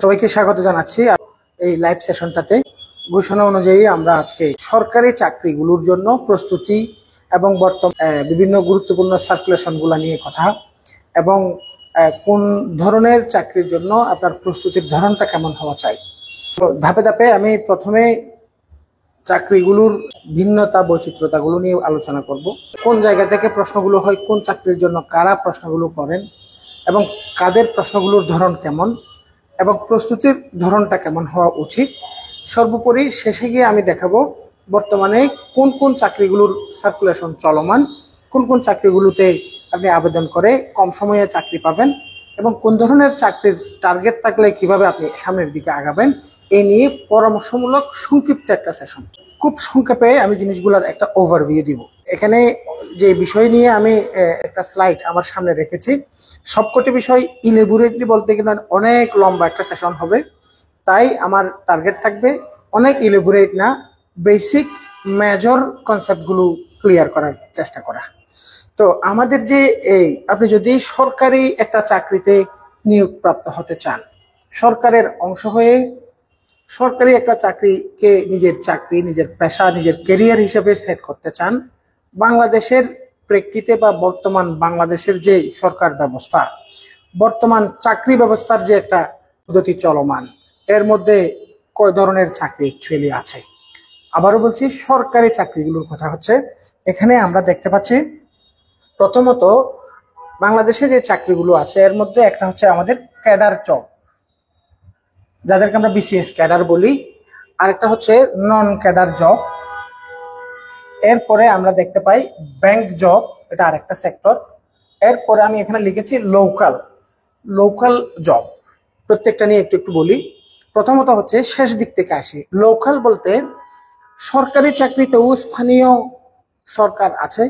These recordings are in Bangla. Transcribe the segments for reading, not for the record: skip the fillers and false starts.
সবাইকে স্বাগত জানাচ্ছি এই লাইভ সেশনটাতে। ঘোষণা অনুযায়ী আমরা আজকে সরকারি চাকরিগুলোর জন্য প্রস্তুতি এবং বিভিন্ন গুরুত্বপূর্ণ সার্কুলেশনগুলো নিয়ে কথা এবং কোন ধরনের চাকরির জন্য আপনার প্রস্তুতির ধরনটা কেমন হওয়া চাই। ধাপে ধাপে আমি প্রথমে চাকরিগুলোর ভিন্নতা বৈচিত্র্যতাগুলো নিয়ে আলোচনা করব। কোন জায়গা থেকে প্রশ্নগুলো হয়, কোন চাকরির জন্য কারা প্রশ্নগুলো করেন এবং কাদের প্রশ্নগুলোর ধরন কেমন এবং প্রস্তুতির ধরনটা কেমন হওয়া উচিত। সর্বোপরি শেষে গিয়ে আমি দেখাবো বর্তমানে কোন কোন চাকরিগুলোর সার্কুলেশন চলমান, কোন কোন চাকরিগুলোতে আপনি আবেদন করে কম সময়ে চাকরি পাবেন এবং কোন ধরনের চাকরির টার্গেট থাকলে কিভাবে আপনি সামনের দিকে আগাবেন, এই নিয়ে পরামর্শমূলক সংক্ষিপ্ত একটা সেশন। খুব সংক্ষেপে আমি জিনিসগুলোর একটা ওভারভিউ দিব। এখানে যে বিষয় নিয়ে আমি একটা স্লাইড আমার সামনে রেখেছি, সবকটি বিষয় ইলেবোরেটলি বলতে গেলে অনেক লম্বা একটা সেশন হবে, তাই আমার টার্গেট থাকবে অনেক ইলেবোরেট না, বেসিক মেজর কনসেপ্টগুলো ক্লিয়ার করার চেষ্টা করা। তো আমাদের যে আপনি যদি সরকারি একটা চাকরিতে নিয়োগপ্রাপ্ত হতে চান, সরকারের অংশ হয়ে সরকারি একটা চাকরিকে নিজের চাকরি, নিজের পেশা, নিজের ক্যারিয়ার হিসেবে সেট করতে চান, বাংলাদেশের প্রেক্ষিতে বা বর্তমান বাংলাদেশের যে সরকার ব্যবস্থা, বর্তমান চাকরি ব্যবস্থার যে একটা পদ্ধতি চলমান, এর মধ্যে কয় ধরনের চাকরি অ্যাকচুয়ালি আছে। আবারও বলছি, সরকারি চাকরিগুলোর কথা হচ্ছে। এখানে আমরা দেখতে পাচ্ছি প্রথমত বাংলাদেশে যে চাকরিগুলো আছে এর মধ্যে একটা হচ্ছে আমাদের ক্যাডার জব, যাদেরকে আমরা বিসিএস ক্যাডার বলি, আরেকটা হচ্ছে নন ক্যাডার জব। এরপরে আমরা দেখতে পাই ব্যাংক জব, এটা আরেকটা সেক্টর। এরপরে আমি এখানে লিখেছি লোকাল জব। প্রত্যেকটা নিয়ে একটু একটু বলি। প্রথমত হচ্ছে শেষ দিক থেকে আসি। লোকাল বলতে সরকারি চাকরিতেও স্থানীয় সরকার আছে।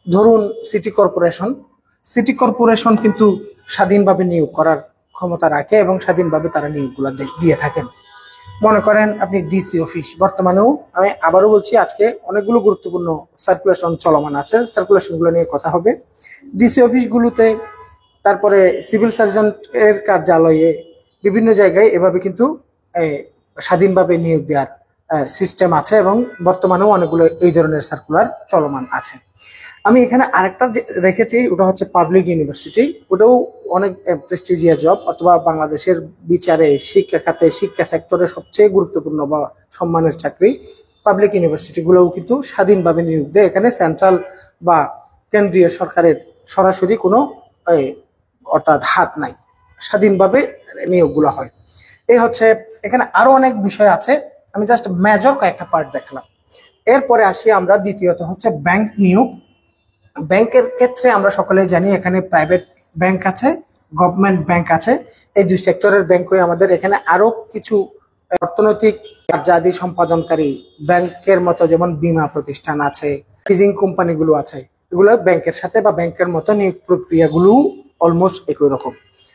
ধরুন সিটি কর্পোরেশন কিন্তু স্বাধীনভাবে নিয়োগ করার ক্ষমতা রাখে এবং স্বাধীনভাবে তারা নিয়োগগুলো দিয়ে থাকেন। মনে করেন আপনি ডিসি অফিস, বর্তমানেও আমি আবারও বলছি আজকে অনেকগুলো গুরুত্বপূর্ণ সার্কুলেশন চলমান আছে, সার্কুলেশনগুলো নিয়ে কথা হবে। ডিসি অফিসগুলোতে, তারপরে সিভিল সার্জনের কার্যালয়ে, বিভিন্ন জায়গায় এভাবে কিন্তু স্বাধীনভাবে নিয়োগ দেওয়ার সিস্টেম আছে এবং বর্তমানেও অনেকগুলো এই ধরনের সার্কুলার চলমান আছে। আমি এখানে আরেকটা রেখেছি, ওটা হচ্ছে পাবলিক ইউনিভার্সিটি। ওটাও অনেক প্রেস্টিজিয়াস জব, অথবা বাংলাদেশের বিচারে, শিক্ষা খাতে, শিক্ষা সেক্টরে সবচেয়ে গুরুত্বপূর্ণ বা সম্মানের চাকরি। পাবলিক ইউনিভার্সিটিগুলোও কিন্তু স্বাধীনভাবে নিয়োগ দেয়। এখানে সেন্ট্রাল বা কেন্দ্রীয় সরকারের সরাসরি কোনো অর্থাৎ হাত নাই, স্বাধীনভাবে নিয়োগগুলো হয়। এই হচ্ছে, এখানে আরো অনেক বিষয় আছে, আমি জাস্ট মেজর কয়েকটা পার্ট দেখালাম। এরপরে আসি আমরা দ্বিতীয়ত হচ্ছে ব্যাংক নিয়োগ। ব্যাংকের ক্ষেত্রে আমরা সকলে জানি এখানে প্রাইভেট ব্যাংক আছে, গভর্নমেন্ট ব্যাংক আছে। এই দুই সেক্টরের ব্যাংকই আমাদের এখানে আরো কিছু অর্থনৈতিক কার্যাদি সম্পাদনকারী ব্যাংকের মতো, যেমন বীমা প্রতিষ্ঠান আছে, লিজিং কোম্পানিগুলো আছে। এগুলো ব্যাংকের সাথে বা ব্যাংকের মতো নিয়োগ প্রক্রিয়াগুলো অলমোস্ট একই রকম।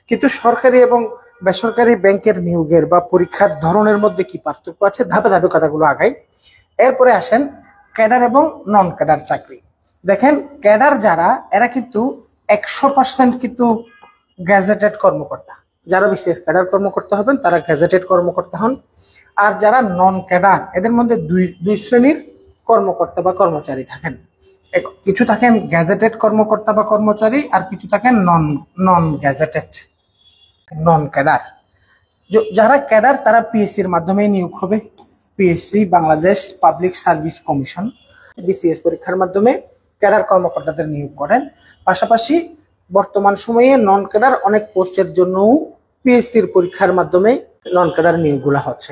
কিন্তু সরকারি এবং বেসরকারি ব্যাংকের নিয়োগের বা পরীক্ষার ধরনের মধ্যে কি পার্থক্য আছে, ধাপে ধাপে কথাগুলো আগাই। এরপরে আসেন ক্যাডার এবং নন ক্যাডার চাকরি। দেখেন, ক্যাডার যারা, এরা কিন্তু 100% কিন্তু গ্যাজেটেড কর্মকর্তা। যারা বিশেষ ক্যাডার কর্মকর্তা হবেন তারা গ্যাজেটেড কর্মকর্তা হন। আর যারা নন ক্যাডার, এদের মধ্যে দুই শ্রেণীর কর্মকর্তা বা কর্মচারী থাকেন। কিছু থাকেন গ্যাজেটেড কর্মকর্তা বা কর্মচারী, আর কিছু থাকেন নন গ্যাজেটেড, নন ক্যাডার। যারা ক্যাডার তারা পিএসসির মাধ্যমে নিয়োগ হবে। PSC, Bangladesh public service commission, BCS পরীক্ষার মাধ্যমে ক্যাডার কর্মকর্তাদের নিয়োগ করেন। পাশাপাশি বর্তমান সময়ে নন ক্যাডার অনেক পোস্টের জন্যও পিএসসির পরীক্ষার মাধ্যমে নন ক্যাডার নিয়োগগুলো হচ্ছে।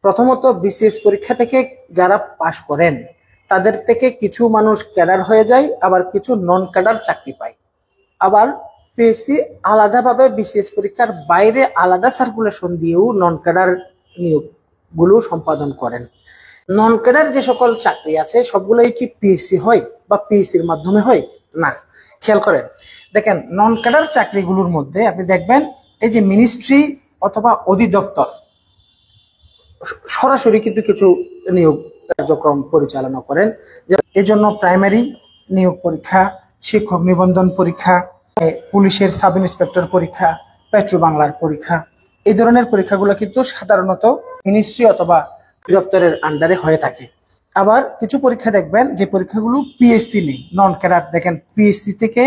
প্রথমত বিসিএস পরীক্ষা থেকে যারা পাশ করেন তাদের থেকে কিছু মানুষ ক্যাডার হয়ে যায়, আবার কিছু নন ক্যাডার চাকরি পায়। আবার পিএসসি আলাদাভাবে বিসিএস পরীক্ষার বাইরে আলাদা সার্কুলেশন দিয়েও নন ক্যাডার নিয়োগগুলো সম্পাদন করেন। নন ক্যাডার যে সকল চাকরি আছে সবগুলোই কি পিএসসি হয় বা পিএসসির মাধ্যমে হয়? না। খেয়াল করেন, দেখেন নন ক্যাডার চাকরিগুলোর মধ্যে আপনি দেখবেন এই যে মিনিস্ট্রি অথবা অধিদপ্তর সরাসরি কিন্তু কিছু নিয়োগ কার্যক্রম পরিচালনা করেন। এজন্য প্রাইমারি নিয়োগ পরীক্ষা, শিক্ষক নিবন্ধন পরীক্ষা, পুলিশের সাব ইন্সপেক্টর পরীক্ষা, পেট্রো বাংলার পরীক্ষা, এই ধরনের পরীক্ষাগুলো কিন্তু সাধারণত মিনিস্ট্রি অথবা দপ্তরের আন্ডারে হয়ে থাকে। আবার কিছু পরীক্ষা দেখবেন যে পরীক্ষাগুলো পিএসসি নেই, নন ক্যাডার, দেখেন পিএসসি থেকে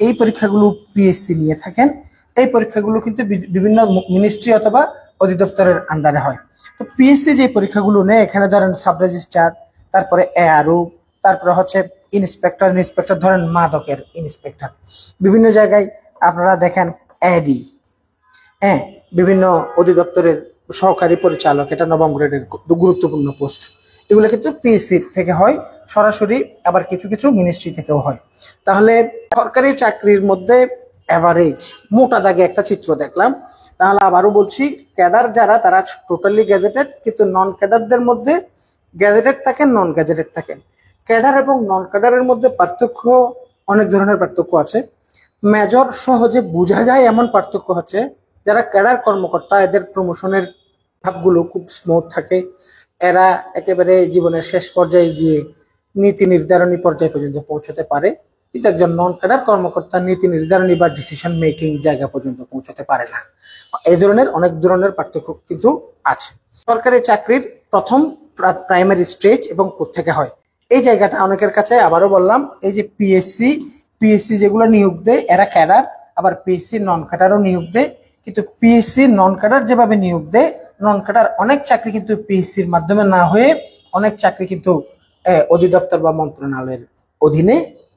এই পরীক্ষাগুলো পিএসসি নিয়ে থাকেন। এই পরীক্ষাগুলো কিন্তু বিভিন্ন মিনিস্ট্রি অথবা অধিদপ্তরের আন্ডারে হয়। তো পিএসসি যে পরীক্ষাগুলো নেয়, এখানে ধরেন সাব রেজিস্ট্রার, তারপরে এআরও, তারপরে হচ্ছে ইন্সপেক্টর ধরেন মাদকের ইন্সপেক্টর, বিভিন্ন জায়গায় আপনারা দেখেন এডি, হ্যাঁ, বিভিন্ন অধিদপ্তরের সহকারী পরিচালক, এটা নবম গ্রেডের গুরুত্বপূর্ণ পোস্ট। এগুলো কিন্তু পিএসসি থেকে হয় সরাসরি, আবার কিছু কিছু মিনিস্ট্রি থেকেও হয়। তাহলে সরকারি চাকরির মধ্যে অ্যাভারেজ মোটা দাগে একটা চিত্র দেখলাম। তাহলে আবারও বলছি, ক্যাডার যারা তারা টোটালি গ্যাজেটেড, কিন্তু নন ক্যাডারদের মধ্যে গ্যাজেটেড থাকেন, নন গ্যাজেটেড থাকেন। ক্যাডার এবং নন ক্যাডারের মধ্যে পার্থক্য, অনেক ধরনের পার্থক্য আছে। মেজর সহজে বোঝা যায় এমন পার্থক্য হচ্ছে, যারা ক্যাডার কর্মকর্তা এদের প্রমোশনের ধাপগুলো খুব স্মুথ থাকে। এরা একেবারে জীবনের শেষ পর্যায়ে গিয়ে নীতি নির্ধারণী পর্যায় পর্যন্ত পৌঁছতে পারে, কিন্তু একজন নন ক্যাডার কর্মকর্তা নীতি নির্ধারণী বা ডিসিশন মেকিং জায়গা পর্যন্ত পৌঁছতে পারে না। এই ধরনের অনেক ধরনের পার্থক্য কিন্তু আছে। সরকারি চাকরির প্রথম প্রাইমারি স্টেজ এবং কোত্থেকে হয়, এই জায়গাটা অনেকের কাছে আবারও বললাম, এই যে পিএসসি যেগুলো নিয়োগ দেয় এরা ক্যাডার, আবার পিএসসি নন ক্যাডারও নিয়োগ দেয়। কিন্তু পিএসসি নন ক্যাডার যেভাবে নিয়োগ দেয়, নন ক্যাডার অনেক চাকরি কিন্তু পিএসসির মাধ্যমে না হয়ে অনেক চাকরি কিন্তু অধিদপ্তর বা মন্ত্রণালয়ের অধীনে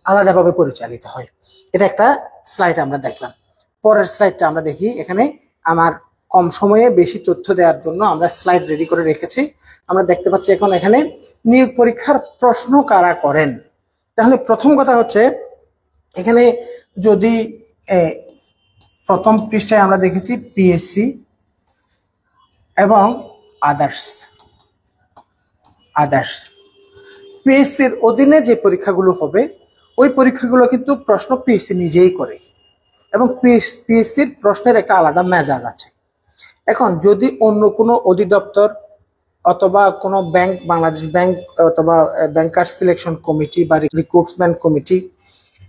আলাদাভাবে পরিচালিত হয়। এটা একটা স্লাইড আমরা দেখলাম। পরের স্লাইডটা আমরা দেখি। এখানে আমার কম সময়ে বেশি তথ্য দেওয়ার জন্য আমরা স্লাইড রেডি করে রেখেছি। আমরা দেখতে পাচ্ছি এখন এখানে নিয়োগ পরীক্ষার প্রশ্ন কারা করেন। তাহলে প্রথম কথা হচ্ছে, এখানে যদি প্রথম পৃষ্ঠায় আমরা দেখেছি পিএসসি এবং আদার্স পিএসসির অধীনে যে পরীক্ষাগুলো হবে, ওই পরীক্ষাগুলো কিন্তু প্রশ্ন পিএসসি নিজেই করে, এবং পিএসসির প্রশ্নের একটা আলাদা মেজাজ আছে। এখন যদি অন্য কোনো অধিদপ্তর অথবা কোনো ব্যাংক, বাংলাদেশ ব্যাংক অথবা ব্যাংকার সিলেকশন কমিটি বা রিক্রুটমেন্ট কমিটি,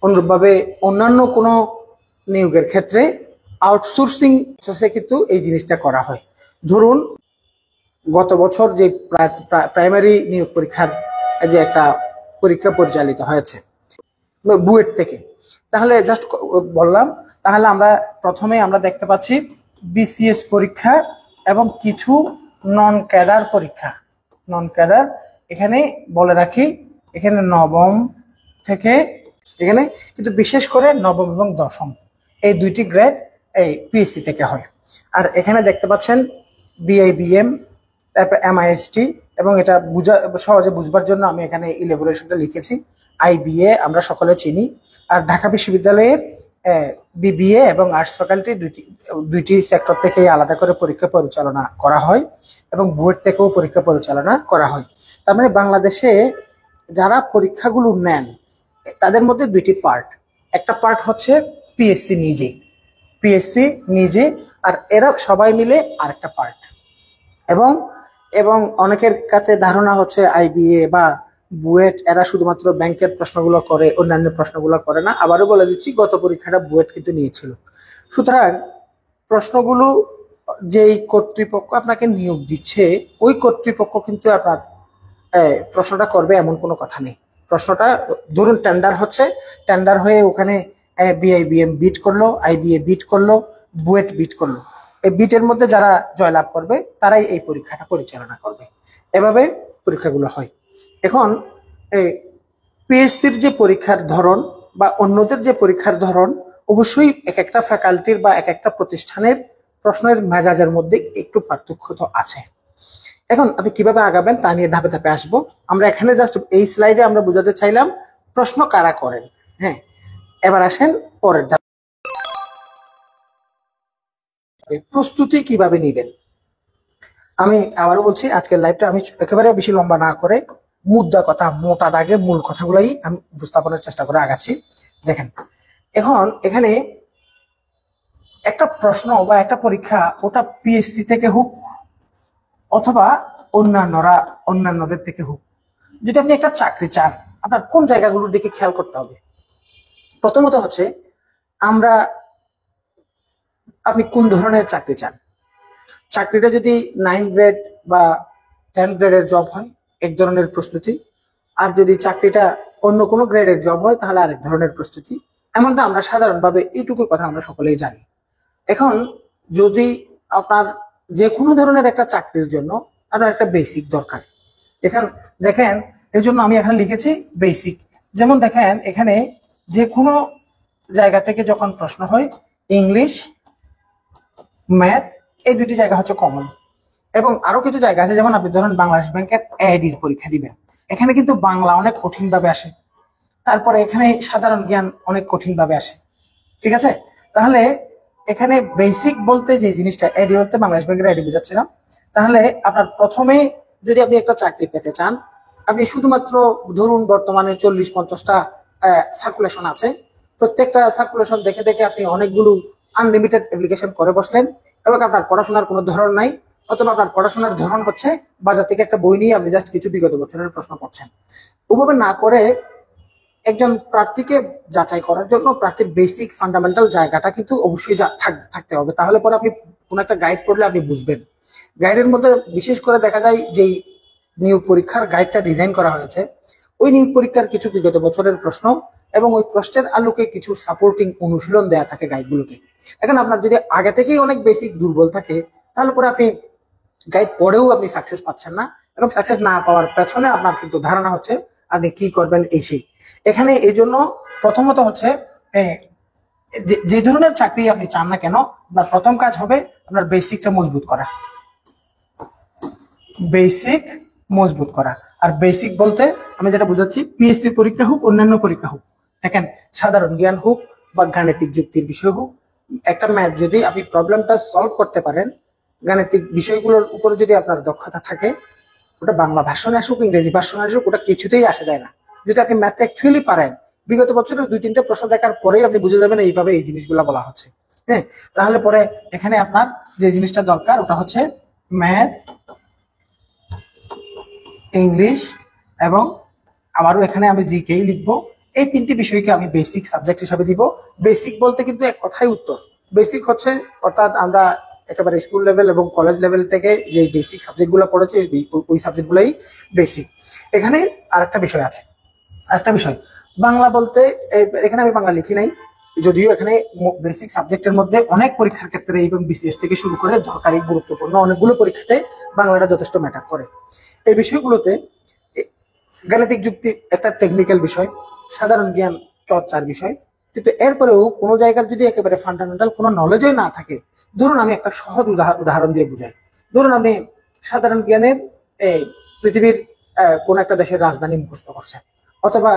অনুরূপভাবে অন্যান্য কোনো নিয়োগের ক্ষেত্রে আউটসোর্সিং প্রসেসে কিন্তু এই জিনিসটা করা হয়। ধরুন গত বছর যে প্রাইমারি নিয়োগ পরীক্ষার যে একটা পরীক্ষা পরিচালিত হয়েছে বুয়েট থেকে, তাহলে জাস্ট বললাম, তাহলে আমরা প্রথমে আমরা দেখতে পাচ্ছি বিসিএস পরীক্ষা এবং কিছু নন ক্যাডার পরীক্ষা। নন ক্যাডার এখানে বলে রাখি, এখানে নবম থেকে, এখানে কিন্তু বিশেষ করে নবম এবং দশম এই দুইটি গ্রেড এই পিএসসি থেকে হয়। আর এখানে দেখতে পাচ্ছেন বিআইবিএম, তারপর এমআইএসটি, এবং এটা সহজে বুঝবার জন্য আমি এখানে ইলেভুলেশনটা লিখেছি। আইবিএ আমরা সকলে চিনি। আর ঢাকা বিশ্ববিদ্যালয়ের বিবিএ এবং আর্টস ফ্যাকাল্টি দুইটি সেক্টর থেকে আলাদা করে পরীক্ষা পরিচালনা করা হয়, এবং বুয়েট থেকেও পরীক্ষা পরিচালনা করা হয়। তার মানে বাংলাদেশে যারা পরীক্ষাগুলো নেন তাদের মধ্যে দুইটি পার্ট। একটা পার্ট হচ্ছে পিএসসি নিজে, আর এরা সবাই মিলে আরেকটা পার্ট। এবং অনেকের কাছে ধারণা হচ্ছে আইবিএ বা বুয়েট এরা শুধুমাত্র ব্যাংকের প্রশ্নগুলো করে, অন্যান্য প্রশ্নগুলো করে না। আবারও বলে দিচ্ছি, গত পরীক্ষাটা বুয়েট কিন্তু নিয়েছিল। সুতরাং প্রশ্নগুলো যেই কর্তৃপক্ষ আপনাকে নিয়োগ দিচ্ছে, ওই কর্তৃপক্ষ কিন্তু আপনার প্রশ্নটা করবে এমন কোনো কথা নেই। প্রশ্নটা ধরুন টেন্ডার হয়ে ওখানে বিআইবিএম বিট করলো, আইবিএ বিট করলো, বুয়েট বিট করলো, এই বিটের মধ্যে যারা জয়লাভ করবে তারাই এই পরীক্ষাটা পরিচালনা করবে। এভাবে পরীক্ষাগুলো হয়। এখন পিএসসির যে পরীক্ষার ধরন বা অন্যদের যে পরীক্ষার ধরন, অবশ্যই এক একটা ফ্যাকাল্টির বা এক একটা প্রতিষ্ঠানের প্রশ্নের মেজাজের মধ্যে একটু পার্থক্য তো আছে। এখন আপনি কিভাবে আগাবেন তা নিয়ে ধাপে ধাপে আসবো। আমরা এখানে জাস্ট এই স্লাইডে আমরা বোঝাতে চাইলাম প্রশ্ন কারা করেন। হ্যাঁ, এবার আসেন পরের ধাপে, প্রস্তুতি কিভাবে নিবেন। আমি আবারও বলছি, আজকের লাইভটা আমি একেবারে বেশি লম্বা না করে মুদ্রা কথা, মোটা দাগে মূল কথাগুলোই আমি উপস্থাপনের চেষ্টা করে আগাচ্ছি। দেখেন, এখন এখানে একটা প্রশ্ন বা একটা পরীক্ষা, ওটা পিএসসি থেকে হোক অথবা অন্যান্যদের থেকে হোক, যদি আপনি একটা চাকরি চান, আপনার কোন জায়গাগুলোর দিকে খেয়াল করতে হবে। প্রথমত হচ্ছে আপনি কোন ধরনের চাকরি চান। চাকরিটা যদি 9 গ্রেড বা 10 গ্রেডের জব হয় এক ধরনের প্রস্তুতি, আর যদি চাকরিটা অন্য কোনো গ্রেডের জব হয় তাহলে আরেক ধরনের প্রস্তুতি। এমনটা আমরা সাধারণভাবে এইটুকু কথা আমরা সকলেই জানি। এখন যদি আপনার যে কোনো ধরনের একটা চাকরির জন্য আপনার একটা বেসিক দরকার, এখানে দেখেন এই জন্য আমি এখানে লিখেছি বেসিক। যেমন দেখেন এখানে যে কোনো জায়গা থেকে যখন প্রশ্ন হয় ইংলিশ, ম্যাথ, এই দুটি জায়গা হচ্ছে কমন। এবং আরো কিছু জায়গা আছে, যেমন আপনি ধরেন বাংলাদেশ ব্যাংকের এআইডির পরীক্ষা দিবেন, এখানে কিন্তু বাংলা অনেক কঠিন ভাবে আসে, তারপরে এখানে সাধারণ জ্ঞান অনেক কঠিন ভাবে আসে। ঠিক আছে, তাহলে এখানে বেসিক বলতে যে জিনিসটা, এডি বলতে বাংলাদেশ ব্যাংকের এডি বুঝাচ্ছিলাম। তাহলে আপনার প্রথমে যদি আপনি একটা চাকরি পেতে চান, আপনি শুধুমাত্র ধরুন বর্তমানে 40-50টা সার্কুলেশন আছে, প্রত্যেকটা সার্কুলেশন দেখে দেখে আপনি অনেকগুলো আনলিমিটেড অ্যাপ্লিকেশন করে বসলেন এবং আপনার পড়াশোনার কোনো ধরন নাই, অথবা আপনার পড়াশোনার ধরন হচ্ছে বাজার থেকে একটা বই নিয়ে আপনি জাস্ট কিছু বিগত বছরের প্রশ্ন পড়ছেন। ওভাবে না করে একজন প্রার্থীকে যাচাই করার জন্য প্রার্থীর বেসিক ফান্ডামেন্টাল জায়গাটা কিন্তু অবশ্যই থাকতে হবে। তাহলে পরে আপনি কোন একটা গাইড পড়লে আপনি বুঝবেন। গাইডের মধ্যে বিশেষ করে দেখা যায় যেই নিয়োগ পরীক্ষার গাইডটা ডিজাইন করা হয়েছে, ওই নিয়োগ পরীক্ষার কিছু বিগত বছরের প্রশ্ন এবং ওই প্রশ্নের আলোকে কিছু সাপোর্টিং অনুশীলন দেয়া থাকে গাইডগুলোতে। এখন আপনার যদি আগে থেকেই অনেক বেসিক দুর্বল থাকে, তাহলে পরে আপনি গাইড পড়েও আপনি সাকসেস পাচ্ছেন না, এবং সাকসেস না পাওয়ার পেছনে আপনার কিন্তু ধারণা হচ্ছে আপনি কি করবেন এই সেই। এখানে এই জন্য প্রথমত হচ্ছে যে ধরনের চাকরি আপনি চান না কেন, আপনার প্রথম কাজ হবে আপনার বেসিকটা মজবুত করা। বেসিক মজবুত করা, আর বেসিক বলতে আমি যেটা বুঝাচ্ছি, পিএসসি পরীক্ষা হোক অন্যান্য পরীক্ষা হোক, দেখেন সাধারণ জ্ঞান হোক বা গাণিতিক যুক্তির বিষয় হোক, একটা ম্যাথ যদি আপনি প্রবলেমটা সলভ করতে পারেন, গাণিতিক বিষয়গুলোর উপরে যদি আপনার দক্ষতা থাকে, ওটা বাংলা ভাষণে আসুক ইংরেজি ভাষণে আসুক, ওটা কিছুতেই আসা যায় না। যদি আপনি ম্যাথ অ্যাকচুয়ালি পারেন, বিগত বছরের 2-3টা প্রশ্ন দেখার পরেই আপনি বুঝে যাবেন এইভাবে এই জিনিসগুলো বলা হচ্ছে। হ্যাঁ, তাহলে পরে এখানে আপনার যে জিনিসটা দরকার ওটা হচ্ছে ম্যাথ, ইংলিশ, এবং আবারও এখানে আমি জিকেই লিখবো। এই 3টি বিষয়কে আমি বেসিক সাবজেক্ট হিসাবে দিব। বেসিক বলতে কিন্তু এক কথাই উত্তর। বেসিক হচ্ছে অর্থাৎ আমরা একেবারে স্কুল লেভেল এবং কলেজ লেভেল থেকে যে বেসিক সাবজেক্টগুলো পড়েছি ওই সাবজেক্টগুলোই বেসিক। এখানে আরেকটা বিষয় আছে, আরেকটা বিষয় বাংলা বলতে, এখানে আমি বাংলা লিখি নাই, যদিও এখানে বেসিক সাবজেক্টের মধ্যে অনেক পরীক্ষার ক্ষেত্রে এবং বিসিএস থেকে শুরু করে দরকারি গুরুত্বপূর্ণ অনেকগুলো পরীক্ষাতে বাংলাটা যথেষ্ট ম্যাটার করে। এই বিষয়গুলোতে গাণিতিক যুক্তি একটা টেকনিক্যাল বিষয়, সাধারণ জ্ঞান চর্চার বিষয়, কিন্তু এরপরেও কোনো জায়গার যদি একেবারে ফান্ডামেন্টাল কোনো নলেজই না থাকে, ধরুন আমি একটা সহজ উদাহরণ দিয়ে বুঝাই। ধরুন আপনি সাধারণ জ্ঞানের পৃথিবীর কোন একটা দেশের রাজধানী মুখস্থ করছেন, অথবা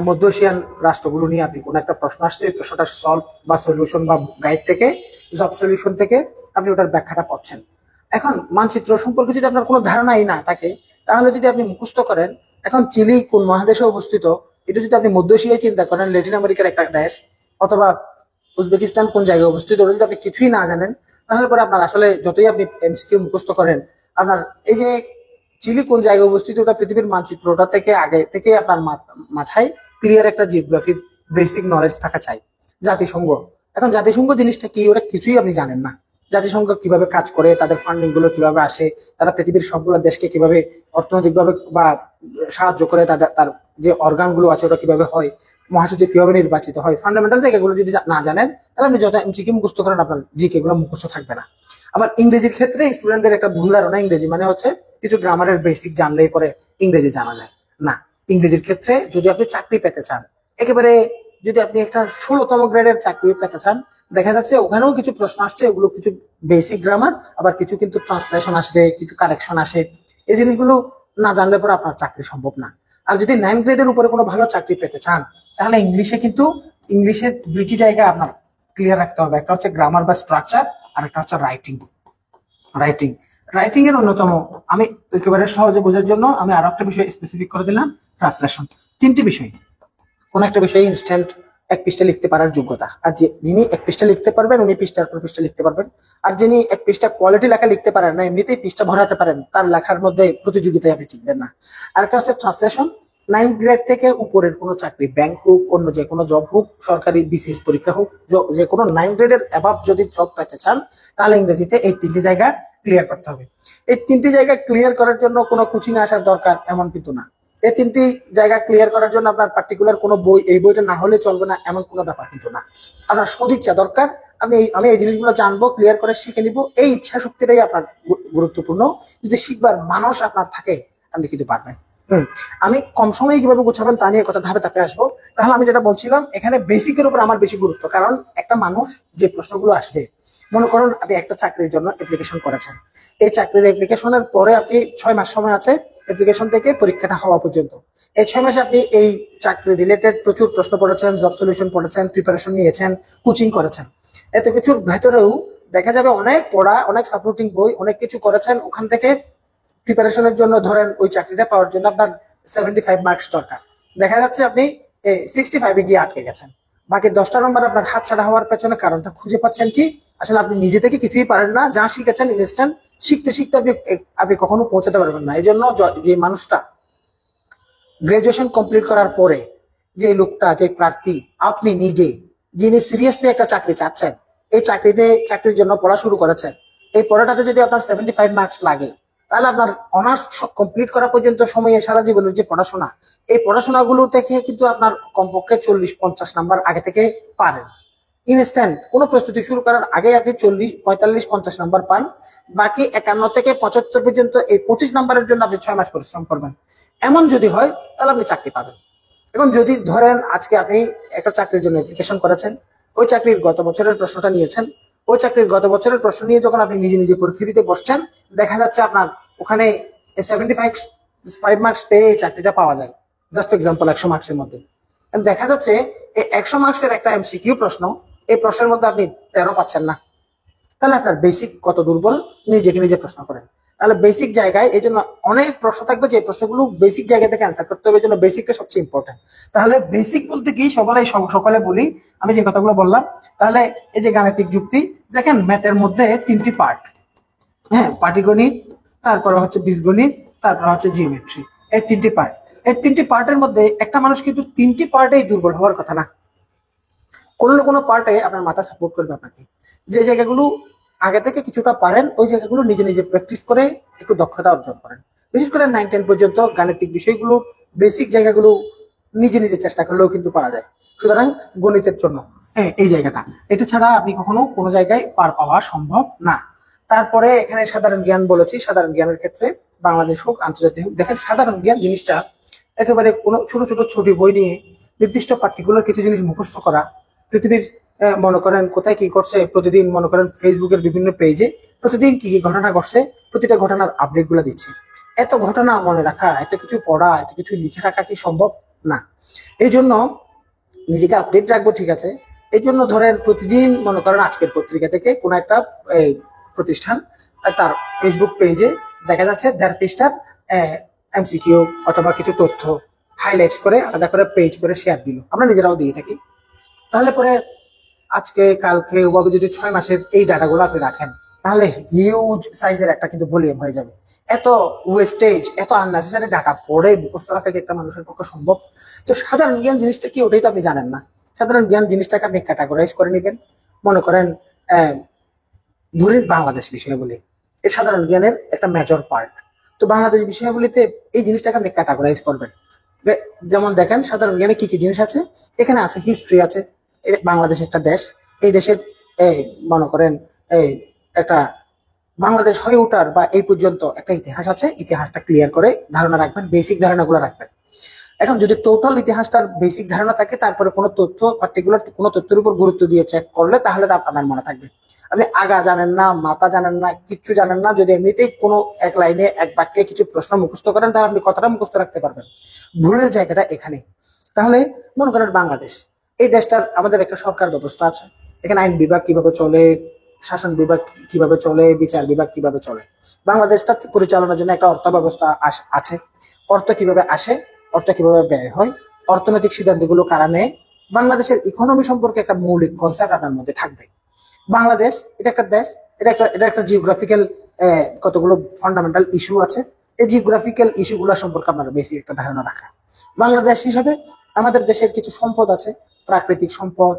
মধ্য এশিয়ান রাষ্ট্রগুলো নিয়ে আপনি কোন একটা প্রশ্ন আসছে, এই প্রশ্নটার সলভ বা সলিউশন বা গাইড থেকে, জব সলিউশন থেকে আপনি ওটার ব্যাখ্যাটা পড়ছেন। এখন মানচিত্র সম্পর্কে যদি আপনার কোনো ধারণাই না থাকে, তাহলে যদি আপনি মুখস্থ করেন এখন চিলি কোন মহাদেশে অবস্থিত, এটা যদি আপনি মধ্য এশিয়ায় চিন্তা করেন, ল্যাটিন আমেরিকার একটা দেশ, অথবা উজবেকিস্তান কোন জায়গায় অবস্থিত, ওটা যদি আপনি কিছুই না জানেন, তাহলে পরে আপনার আসলে যতই আপনি এমসিকিউ মুখস্থ করেন, আপনার এই যে চিলি কোন জায়গায় অবস্থিত ওটা পৃথিবীর মানচিত্রটা থেকে আগে থেকে আপনার মাথায় ক্লিয়ার একটা জিওগ্রাফির বেসিক নলেজ থাকা চাই। জাতিসংঘ, এখন জাতিসংঘ জিনিসটা কি ওটা কিছুই আপনি জানেন না। জাতিসংঘ কিভাবে কাজ করে, তাদের ফান্ডিং গুলো কিভাবে আসে, তারা পৃথিবীর সবগুলো দেশকে কিভাবে অর্থনৈতিকভাবে বা সাহায্য করে, তার যে অর্গান গুলো আছে ওটা কিভাবে হয়, মহাসচিব কিভাবে নির্বাচিত হয়, ফান্ডামেন্টাল জায়গাগুলো যদি না জানেন, তাহলে আপনি যত এমসিকিউ মুখস্থ করেন আপনার জিকে গুলো মুখস্থ থাকবে না। আবার ইংরেজির ক্ষেত্রে স্টুডেন্টদের একটা ভুল ধারণা, ইংরেজি মানে হচ্ছে কিছু গ্রামারের বেসিক জানলেই পরে ইংরেজি জানা যায় না। ইংরেজির ক্ষেত্রে যদি আপনি চাকরি পেতে চান, একেবারে যদি আপনি একটা 16তম গ্রেডের চাকরি পেতে চান, দেখা যাচ্ছে ওখানেও কিছু প্রশ্ন আসছে, ওগুলো কিছু বেসিক গ্রামার, আবার কিছু কিন্তু ট্রান্সলেশন আসবে, কিছু কারেকশন আসে। এই জিনিসগুলো না জানলে পরে আপনার চাকরি সম্ভব না। আর যদি 9 গ্রেডের উপরে কোনো ভালো চাকরি পেতে চান, তাহলে ইংলিশের 2টি জায়গা আপনার ক্লিয়ার রাখতে হবে। একটা হচ্ছে গ্রামার বা স্ট্রাকচার, আর একটা হচ্ছে রাইটিং। রাইটিং রাইটিং এর অন্যতম, আমি একেবারে সহজে বোঝার জন্য আমি আরো একটা বিষয় স্পেসিফিক করে দিলাম, ট্রান্সলেশন। 3টি বিষয়, কোন একটা বিষয়ে ইনস্ট্যান্ট 1 পৃষ্ঠা লিখতে পারার যোগ্যতা, আর যিনি 1 পৃষ্ঠা লিখতে পারবেন উনি পৃষ্ঠার পর পৃষ্ঠা লিখতে পারবেন। আর যিনি 1 পৃষ্ঠা কোয়ালিটি লেখা লিখতে পারেন না, এমনিতেই পৃষ্ঠা ভরাতে পারেন, তার লেখার মধ্যে প্রতিযোগিতায় আপনি টিকবেন না। আর একটা হচ্ছে ট্রান্সলেশন। 9 গ্রেড থেকে উপরের কোনো চাকরি, ব্যাংক হোক, অন্য যে কোনো জব হোক, সরকারি বিসিএস পরীক্ষা হোক, যে কোনো 9 গ্রেডের অ্যাবাভ যদি জব পেতে চান, তাহলে ইংরেজিতে এই 3টি জায়গা ক্লিয়ার করতে হবে। এই 3টি জায়গা ক্লিয়ার করার জন্য কোনো কোচিং আসার দরকার এমন কিন্তু না। এই 3টি জায়গা ক্লিয়ার করার জন্য আপনার পার্টিকুলার কোনো বই, এই বইটা না হলে চলবে না এমন কোনো ব্যাপার কিন্তু না। আপনার সদিচ্ছা দরকার। আমি এই জিনিসগুলো জানবো, ক্লিয়ার করে শিখে নিব, এই ইচ্ছা শক্তিটাই আপনার গুরুত্বপূর্ণ। যদি শিখবার মানুষ আপনার থাকে আপনি কিন্তু পারবেন। আমি কম সময়ে কিভাবে গোছাবেন তা নিয়ে কথা ধাপে ধাপে আসবো। তাহলে আমি যেটা বলছিলাম, এখানে বেসিকের উপর আমার বেশি গুরুত্ব, কারণ একটা মানুষ যে প্রশ্নগুলো আসবে, মনে করুন আপনি একটা চাকরির জন্য অ্যাপ্লিকেশন করেছেন, এই চাকরির অ্যাপ্লিকেশনের পরে আপনি 6 মাস সময় আছে অ্যাপ্লিকেশন থেকে পরীক্ষাটা হওয়া পর্যন্ত। এই 6 মাসে আপনি এই চাকরি রিলেটেড প্রচুর প্রশ্ন পড়েছেন, জব সলিউশন পড়েছেন, প্রিপারেশন নিয়েছেন, কোচিং করেছেন। এত কিছুর ভেতরেও দেখা যাবে অনেক পড়া, অনেক সাপোর্টিং বই, অনেক কিছু করেছেন, ওখান থেকে প্রিপারেশনের জন্য ধরেন ওই চাকরিটা পাওয়ার জন্য আপনার 75 মার্কস দরকার। দেখা যাচ্ছে আপনি 65-এ গিয়ে আটকে গেছেন। বাকি 10টা নম্বর আপনার হাতছাড়া হওয়ার পেছনে কারণটা খুঁজে পাচ্ছেন কি? আসলে আপনি নিজে থেকে কিছুই পারেন না, যা শিখেছেন ইনস্ট্যান্ট, শিখতে শিখতে আপনি কখনো পৌঁছাতে পারবেন না। এই জন্য যে মানুষটা গ্রাজুয়েশন কমপ্লিট করার পরে, যে লোকটা, যে প্রার্থী, আপনি নিজে, যিনি সিরিয়াসলি একটা চাকরি চাচ্ছেন, এই চাকরির জন্য পড়া শুরু করেছেন, এই পড়াটাতে যদি আপনার 75 মার্কস লাগে, তাহলে আপনার অনার্স কমপ্লিট করা পর্যন্ত সময়ে সারা জীবনের যে পড়াশোনা, এই পড়াশোনাগুলো থেকে কিন্তু আপনার কমপক্ষে 40-50 নাম্বার আগে থেকে পারেন। ইনস্ট্যান্ট কোনো প্রস্তুতি শুরু করার আগে আপনি 40-45-50 নাম্বার পান। বাকি 51 থেকে 75 পর্যন্ত এই 25 নাম্বারের জন্য আপনি 6 মাস পরিশ্রম করবেন। এমন যদি হয় তাহলে আপনি চাকরি পাবেন। এখন যদি ধরেন আজকে আপনি একটা চাকরির জন্য অ্যাপ্লিকেশন করেছেন, ওই চাকরির গত বছরের প্রশ্নটা নিয়েছেন, ওই চাকরির গত বছরের প্রশ্ন নিয়ে যখন আপনি নিজে নিজে পরীক্ষা দিতে বসছেন, দেখা যাচ্ছে আপনার ওখানে 75 মার্কস পেয়ে এই চাকরিটা পাওয়া যায়। জাস্ট এক্সাম্পল, 100 মার্কসের মধ্যে দেখা যাচ্ছে এই 100 মার্কসের একটা এমসিকিউ প্রশ্ন, এই প্রশ্নের মধ্যে আপনি 13 পাচ্ছেন না। তাহলে আপনার বেসিক কত দুর্বল, নিজেকে নিজে প্রশ্ন করেন। তাহলে বেসিক জায়গায়, এই জন্য অনেক প্রশ্ন থাকবে যে প্রশ্নগুলো বেসিক জায়গা থেকে অ্যান্সার করতে হবে, এই জন্য বেসিকটা সবচেয়ে ইম্পর্টেন্ট। তাহলে বেসিক বলতে কি, সকালে বলি আমি যে কথাগুলো বললাম। তাহলে এই যে গাণিতিক যুক্তি, দেখেন ম্যাথের মধ্যে 3টি পার্ট, হ্যাঁ, পাটিগণিত, তারপরে হচ্ছে বীজগণিত, তারপর হচ্ছে জিওমেট্রি, এই 3টি পার্ট। এই 3টি পার্টের মধ্যে একটা মানুষ কিন্তু 3টি পার্টেই দুর্বল হওয়ার কথা না। কোনো না কোনো পার্টে আপনার মাথা সাপোর্ট করবে আপনাকে। যে জায়গাগুলো আগে থেকে কিছুটা পারেন, ওই জায়গাগুলো নিজে নিজে প্র্যাকটিস করে একটু দক্ষতা অর্জন করেন। বিশেষ করে 9-10 পর্যন্ত গাণিতিক বিষয়গুলো, বেসিক জায়গাগুলো নিজে নিজে চেষ্টা করলেও কিন্তু পারা যায়। সুতরাং গণিতের জন্য হ্যাঁ এই জায়গাটা, এটা ছাড়া আপনি কখনো কোনো জায়গায় পার পাওয়া সম্ভব না। তারপরে এখানে সাধারণ জ্ঞান বলেছি, সাধারণ জ্ঞানের ক্ষেত্রে বাংলাদেশ হোক আন্তর্জাতিক হোক, দেখেন সাধারণ জ্ঞান জিনিসটা একেবারে কোনো ছোট ছোট ছোটি বই নিয়ে নির্দিষ্ট পার্টিকুলার কিছু জিনিস মুখস্থ করা। পৃথিবীর মনে করেন কোথায় কি করছে, প্রতিদিন মনে করেন ফেসবুকের বিভিন্ন পেজে প্রতিদিন কি কি ঘটনা ঘটছে, প্রতিটা ঘটনার আপডেট গুলো দিচ্ছে। এত ঘটনা মনে রাখা, এত কিছু পড়া, এত কিছু লিখে রাখা কি সম্ভব না। এই জন্য নিজেকে আপডেট রাখবো, ঠিক আছে। এই জন্য ধরেন প্রতিদিন মনে করেন আজকের পত্রিকা থেকে কোনো একটা প্রতিষ্ঠান তার ফেসবুক পেজে দেখা যাচ্ছে 1.5 পৃষ্ঠার এমসিকিউ অথবা কিছু তথ্য হাইলাইটস করে আলাদা করে পেজ করে শেয়ার দিল, আমরা নিজেরাও দিয়ে থাকি। তাহলে পরে আজকে কালকে ওভাবে যদি 6 মাসের এই ডাটাগুলো আপনি রাখেন, তাহলে হিউজ সাইজের একটা কিন্তু ভলিউম হয়ে যাবে। এত ওয়েস্টেজ, এত আননেসেসারি ডাটা পড়ে মুখস্থ রাখা কি একটা মানুষের পক্ষে সম্ভব? তো সাধারণ জ্ঞান জিনিসটা কি, ওটাই তো আপনি জানেন না। সাধারণ জ্ঞান জিনিসটাকে আপনি ক্যাটাগরাইজ করে নেবেন। মনে করেন ধরেন বাংলাদেশ বিষয়াবলী, এই সাধারণ জ্ঞানের একটা মেজর পার্ট। তো বাংলাদেশ বিষয়াবলীতে এই জিনিসটাকে আপনি ক্যাটাগরাইজ করবেন। যেমন দেখেন সাধারণ জ্ঞানে কি কি জিনিস আছে, এখানে আছে হিস্ট্রি আছে, বাংলাদেশ একটা দেশ, এই দেশের মনে করেন এই একটা বাংলাদেশ হয়ে ওঠার বা এই পর্যন্ত একটা ইতিহাস আছে, ইতিহাসটা ক্লিয়ার করে ধারণা রাখবেন, বেসিক ধারণাগুলো রাখবেন। এখন যদি টোটাল ইতিহাসটার বেসিক ধারণা থাকে, তারপরে কোনো তথ্য পার্টিকুলার কোনো তথ্যের উপর গুরুত্ব দিয়ে চেক করলে তাহলে তা আপনার মনে থাকবে। আপনি আগা জানেন না, মাথা জানেন না, কিচ্ছু জানেন না, যদি এমনিতেই কোনো এক লাইনে এক বাক্যে কিছু প্রশ্ন মুখস্থ করেন, তাহলে আপনি কথাটা মুখস্থ রাখতে পারবেন। ভুলের জায়গাটা এখানে। তাহলে মনে করেন বাংলাদেশ, এই দেশটার আমাদের একটা সরকার ব্যবস্থা আছে, এখানে আইন বিভাগ কিভাবে চলে, শাসন বিভাগ কিভাবে চলে, বিচার বিভাগ কিভাবে চলে। বাংলাদেশটা পরিচালনার জন্য একটা অর্থ ব্যবস্থা আছে। অর্থ কিভাবে আসে, অর্থ কিভাবে ব্যয় হয়, অর্থনৈতিক সিদ্ধান্তগুলো কারা নেয়, বাংলাদেশের ইকোনমি সম্পর্কে একটা মৌলিক কনসেপ্ট আপনার মধ্যে থাকবে। বাংলাদেশ এটা একটা দেশ, এটা একটা জিওগ্রাফিক্যাল কতগুলো ফান্ডামেন্টাল ইস্যু আছে, এই জিওগ্রাফিক্যাল ইস্যুগুলো সম্পর্কে আপনার বেশি একটা ধারণা রাখা। বাংলাদেশ হিসাবে আমাদের দেশের কিছু সম্পদ আছে, প্রাকৃতিক সম্পদ,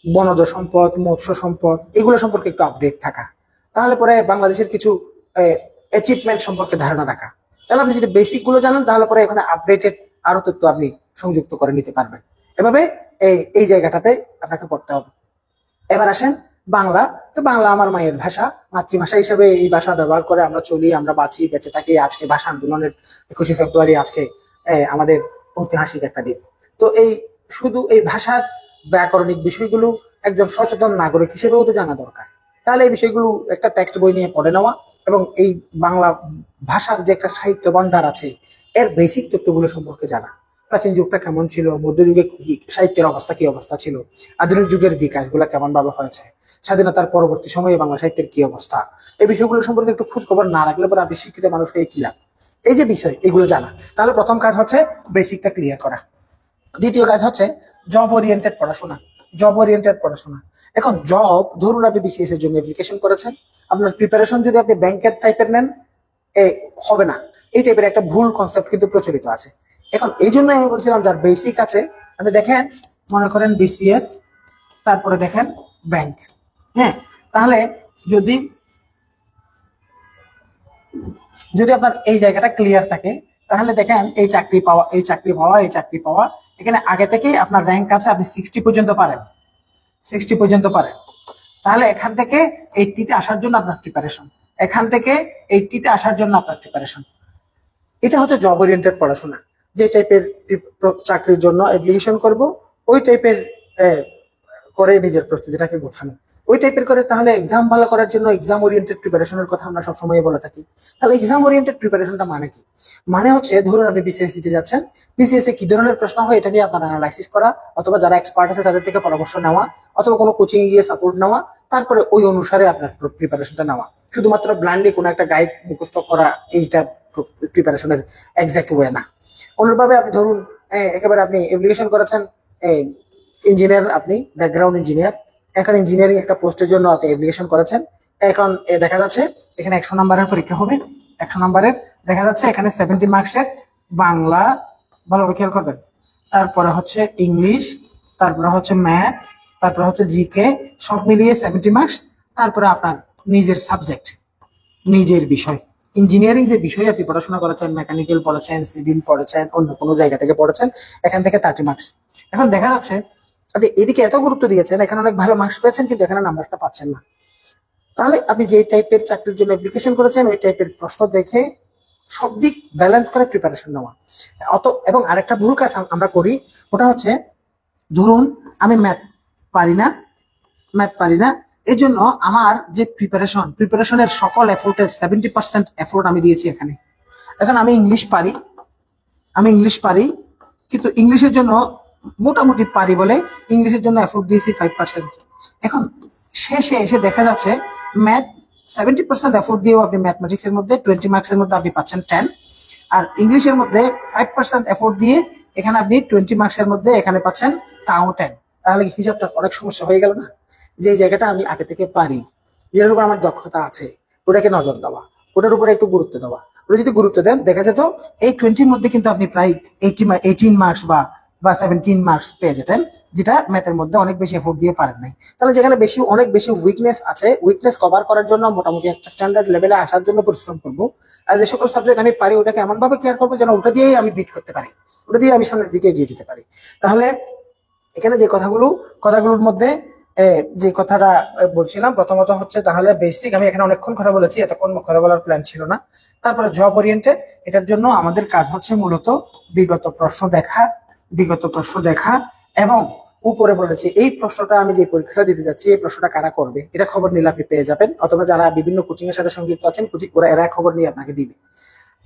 বনজ সম্পদ, মৎস্য সম্পদ, এগুলো সম্পর্কে একটু আপডেট থাকা। তাহলে পরে বাংলাদেশের কিছু অ্যাচিভমেন্ট সম্পর্কে ধারণা রাখা। তাহলে আপনি যদি বেসিক গুলো জানেন তাহলে পরে এখানে আপডেটেড আরো তথ্য আপনি সংযুক্ত করে নিতে পারবেন। এভাবে এই জায়গাটাতে আপনাকে পড়তে হবে। এবার আসেন বাংলা। তো বাংলা আমার মায়ের ভাষা, মাতৃভাষা হিসেবে এই ভাষা ব্যবহার করে আমরা চলি, আমরা বাঁচি, বেঁচে থাকি। আজকে ভাষা আন্দোলনের 21শে ফেব্রুয়ারি, আজকে আমাদের ঐতিহাসিক একটা দিন। তো শুধু এই ভাষার ব্যাকরণিক বিষয়গুলো একজন সচেতন নাগরিক হিসেবেও তো জানা দরকার। তাহলে এই বিষয়গুলো একটা টেক্সট বই নিয়ে পড়ে নেওয়া এবং এই বাংলা ভাষার যে একটা সাহিত্য ভান্ডার আছে এর বেসিক তথ্যগুলো সম্পর্কে জানা। প্রাচীন যুগটা কেমন ছিল, মধ্যযুগে সাহিত্যের অবস্থা কি অবস্থা ছিল, আধুনিক যুগের বিকাশ গুলা কেমন ভাবে হয়েছে, স্বাধীনতার পরবর্তী সময়ে বাংলা সাহিত্যের কি অবস্থা, এই বিষয়গুলো সম্পর্কে একটু খোঁজ খবর না রাখলে পরে আপনি শিক্ষিত মানুষ হয়ে কি লাভ? এই যে বিষয় এগুলো জানা। তাহলে প্রথম কাজ হচ্ছে বেসিকটা ক্লিয়ার করা। দ্বিতীয় কাজ হচ্ছে জব ওরিয়েন্টেড পড়াশোনা। জব ওরিয়েন্টেড পড়াশোনা। এখন জব, ধরুন আপনি বিসিএস এর জন্য অ্যাপ্লিকেশন করেছেন, আপনার প্রিপারেশন যদি আপনি ব্যাংকের টাইপের নেন হবে না। এই টাইপের একটা ভুল কনসেপ্ট কিন্তু প্রচলিত আছে। এখন এই জন্য আমি বলছিলাম যার বেসিক আছে, আপনি দেখেন মনে করেন বিসিএস, তারপরে দেখেন ব্যাংক। হ্যাঁ, তাহলে যদি যদি আপনার এই জায়গাটা ক্লিয়ার থাকে তাহলে দেখেন এই চাকরি পাওয়া, এই চাকরি পাওয়া, এই চাকরি পাওয়া, এখানে আগে থেকেই আপনার র্যাঙ্ক আছে, আপনি 60 পর্যন্ত পারেন, 60 পর্যন্ত পারেন। তাহলে এখান থেকে 80-তে আসার জন্য আপনার প্রিপারেশন, এখান থেকে 80-তে আসার জন্য আপনার প্রিপারেশন। এটা হচ্ছে জব ওরিয়েন্টেড পড়াশোনা। যে টাইপের চাকরির জন্য অ্যাপ্লিকেশন করব ওই টাইপের করে নিজের প্রস্তুতিটাকে গোছানো, ওই টাইপের করে। তাহলে এক্সাম ভালো করার জন্য এক্সাম ওরিয়েন্টেড প্রিপারেশনের কথা আমরা সবসময় বলে থাকি। তাহলে এক্সাম ওরিয়েন্টেড প্রিপারেশনটা মানে কি? মানে হচ্ছে ধরুন আপনি বিসিএস দিতে যাচ্ছেন, বিসিএস এ কি ধরনের প্রশ্ন হয় এটা নিয়ে আপনার অ্যানালাইসিস করা, অথবা যারা এক্সপার্ট আছে তাদের থেকে পরামর্শ নেওয়া, অথবা কোনো কোচিং গিয়ে সাপোর্ট নেওয়া, তারপরে ওই অনুসারে আপনার প্রিপারেশনটা নেওয়া। শুধুমাত্র ব্লাইন্ডলি কোনো একটা গাইড মুখস্থ করা এইটা প্রিপারেশনের এক্সাক্ট ওয়ে না। অনুরূপভাবে আপনি ধরুন একেবারে আপনি অ্যাপ্লিকেশন করেছেন ইঞ্জিনিয়ার, আপনি ব্যাকগ্রাউন্ড ইঞ্জিনিয়ার, এখন ইঞ্জিনিয়ারিং একটা পোস্টের জন্য আপনি অ্যাপ্লিকেশন করেছেন। এখন দেখা যাচ্ছে এখানে 100 নম্বরের পরীক্ষা হবে, 100 নম্বরের দেখা যাচ্ছে এখানে 70 মার্কসের বাংলা, ভালোভাবে খেয়াল করবেন, তারপরে হচ্ছে ইংলিশ, তারপরে হচ্ছে ম্যাথ, তারপরে হচ্ছে জিকে, সব মিলিয়ে 70 মার্কস। তারপরে আপনার নিজের সাবজেক্ট, নিজের বিষয়, ইঞ্জিনিয়ারিং যে বিষয় আপনি পড়াশোনা করেছেন, মেকানিক্যাল পড়েছেন, সিভিল পড়েছেন, অন্য কোনো জায়গা থেকে পড়েছেন, এখান থেকে 30 মার্কস। এখন দেখা যাচ্ছে আপনি এদিকে এত গুরুত্ব দিয়েছেন, এখানে অনেক ভালো মার্কস পেয়েছেন, কিন্তু এখানে নাম্বারটা পাচ্ছেন না। তাহলে আপনি যে টাইপের চাকরির জন্য অ্যাপ্লিকেশন করেছেন ওই টাইপের প্রশ্ন দেখে সব দিক ব্যালেন্স করে প্রিপারেশন নেওয়া। এবং আরেকটা ভুল কাজ আমরা করি, ওটা হচ্ছে ধরুন আমি ম্যাথ পারি না, এই জন্য আমার যে প্রিপারেশনের সকল এফোর্টের 70% এফোর্ট আমি দিয়েছি এখানে। এখন আমি ইংলিশ পারি, কিন্তু ইংলিশের জন্য মোটামুটি পারি বলে ইংলিশের জন্য এফোর্ট দিয়েছি 5%। এখন শেষে এসে দেখা যাচ্ছে ম্যাথ 70% এফোর্ট দিয়েও আপনি ম্যাথমেটিক্স এর মধ্যে 20 মার্কসের মধ্যে আপনি পাচ্ছেন 10, আর ইংলিশের মধ্যে 5% এফোর্ট দিয়ে এখানে আপনি 20 মার্কসের মধ্যে এখানে পাচ্ছেন তাও 10। তাহলে হিসাবটা অনেক সমস্যা হয়ে গেল না? যে জায়গাটা আমি আগে থেকে পারি, যেটার উপর আমার দক্ষতা আছে, ওটাকে নজর দেওয়া, ওটার উপরে একটু গুরুত্ব দেওয়া। ওটা যদি গুরুত্ব দেন দেখা যেত এই 20-র মধ্যে কিন্তু আপনি প্রায় 18 মার্কস বা 17 মার্কস পেয়ে যেতেন, যেটা ম্যাথের মধ্যে অনেক বেশি এফোর্ট দিয়ে পারেন নাই। তাহলে যেখানে অনেক বেশি উইকনেস আছে, উইকনেস কভার করার জন্য মোটামুটি একটা স্ট্যান্ডার্ড লেভেলে আসার জন্য পরিশ্রম করবো। আর যে সকল সাবজেক্ট আমি পারি ওটাকে এমন ভাবে কেয়ার করবো যেন ওটা দিয়েই আমি বিট করতে পারি, ওটা দিয়ে আমি সামনের দিকে এগিয়ে যেতে পারি। তাহলে এখানে যে কথাগুলোর মধ্যে যে কথাটা বলছিলাম প্রথমত হচ্ছে তাহলে বেসিক, আমি এখানে অনেকক্ষণ কথা বলেছি, এতক্ষণ কথা বলার প্ল্যান ছিল না। তারপরে জব ওরিয়েন্টেড, এটার জন্য আমাদের কাজ হচ্ছে মূলত বিগত প্রশ্ন দেখা এবং উপরে বলেছি এই প্রশ্নটা আমি যে পরীক্ষাটা দিতে যাচ্ছি এই প্রশ্নটা কারা করবে এটা খবর নিলে আপনি পেয়ে যাবেন, অথবা যারা বিভিন্ন কোচিং এর সাথে সংযুক্ত আছেন এরা খবর নিয়ে আপনাকে দিবে।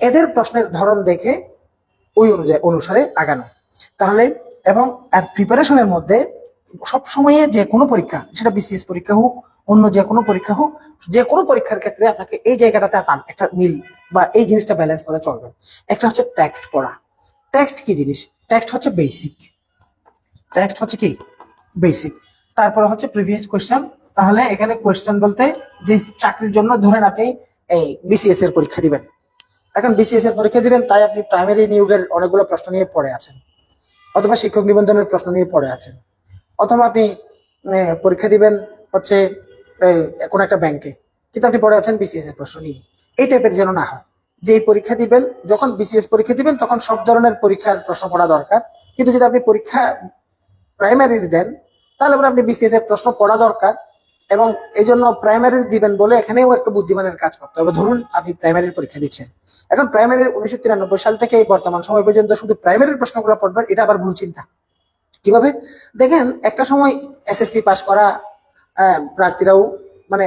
এদের প্রশ্নের ধরন দেখে ওই অনুসারে আগানো। তাহলে এবং আর প্রিপারেশনের মধ্যে সব সময়ে যে কোনো পরীক্ষা, সেটা বিসিএস পরীক্ষা হোক, অন্য যে কোনো পরীক্ষা হোক, যে কোনো পরীক্ষার ক্ষেত্রে আপনাকে এই জায়গাটাতে একটা মিল বা এই জিনিসটা ব্যালেন্স করে চলবেন। একটা হচ্ছে টেক্সট পড়া। টেক্সট কি জিনিস? টেক্সট হচ্ছে বেসিক। তারপরে হচ্ছে প্রিভিয়াস কোয়েশ্চেন। তাহলে এখানে কোয়েশ্চেন বলতে যে চাকরির জন্য ধরেন আপনি এই বিসিএস এর পরীক্ষা দিবেন, এখন বিসিএস এর পরীক্ষা দিবেন তাই আপনি প্রাইমারি নিয়োগের অনেকগুলো প্রশ্ন নিয়ে পড়ে আছেন, অথবা শিক্ষক নিবন্ধনের প্রশ্ন নিয়ে পড়ে আছেন, অথবা আপনি পরীক্ষা দিবেন হচ্ছে কোন একটা ব্যাংকে, কিন্তু আপনি পড়ে আছেন বিসিএস এর প্রশ্ন নিয়ে। এই টাইপের যেন না হয় যে এই পরীক্ষা দিবেন, যখন বিসিএস পরীক্ষা দিবেন তখন সব ধরনের পরীক্ষার প্রশ্ন পড়া দরকার, কিন্তু যদি আপনি পরীক্ষা প্রাইমারির দেন তাহলে পরে আপনি বিসিএস এর প্রশ্ন পড়া দরকার। এবং এই জন্য প্রাইমারির দিবেন বলে এখানেও একটা বুদ্ধিমানের কাজ করতে হবে। ধরুন আপনি প্রাইমারির পরীক্ষা দিচ্ছেন, এখন প্রাইমারির 1993 সাল থেকে এই বর্তমান সময় পর্যন্ত শুধু প্রাইমারির প্রশ্নগুলো পড়বেন, এটা আবার ভুল চিন্তা। কিভাবে? দেখেন একটা সময় এসএসসি পাস করা প্রার্থীরাও মানে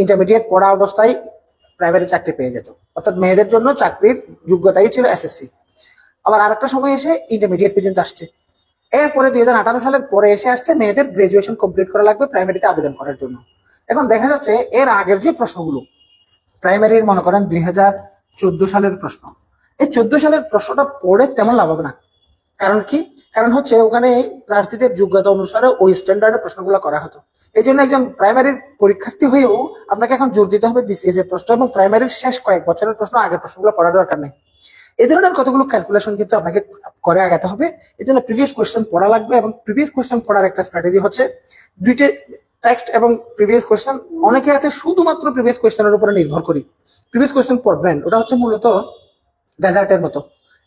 ইন্টারমিডিয়েট পড়া অবস্থায় প্রাইমারি চাকরি পেয়ে যেত, অর্থাৎ মেয়েদের জন্য চাকরির যোগ্যতাই ছিল এসএসসি। আবার আরেকটা সময় এসে ইন্টারমিডিয়েট পর্যন্ত আসছে। এরপরে 2018 সালের পরে এসে আসছে মেয়েদের গ্রাজুয়েশন কমপ্লিট করা লাগবে প্রাইমারিতে আবেদন করার জন্য। এখন দেখা যাচ্ছে এর আগের যে প্রশ্নগুলো প্রাইমারির মনে করেন 2014 সালের প্রশ্ন, এই 14 সালের প্রশ্নটা পড়ে তেমন লাভ হবে না। কারণ কি? কারণ হচ্ছে ওখানে প্রার্থীদের যোগ্যতা অনুসারে ওই স্ট্যান্ডার্ডের প্রশ্নগুলো করা হতো। এই জন্য একজন প্রাইমারির পরীক্ষার্থী হয়েও আপনাকে এখন জোর দিতে হবে বিসিএস এর প্রশ্ন এবং প্রাইমারির শেষ কয়েক বছরের প্রশ্ন, আগের প্রশ্নগুলো পড়ার দরকার নেই। এই ধরনের কতগুলো ক্যালকুলেশন কিন্তু আপনাকে করে আগাতে হবে। এই জন্য প্রিভিয়াস কোয়েশ্চেন পড়া লাগবে, এবং প্রিভিয়াস কোয়েশ্চেন পড়ার একটা স্ট্র্যাটেজি হচ্ছে দুইটা টেক্সট এবং প্রিভিয়াস কোয়েশ্চেন। অনেকে আছে শুধুমাত্র প্রিভিয়াস কোয়েশ্চেনের উপরে নির্ভর করি, প্রিভিয়াস কোয়েশ্চেন পড়বেন, ওটা হচ্ছে মূলত ডেজার্টের মতো।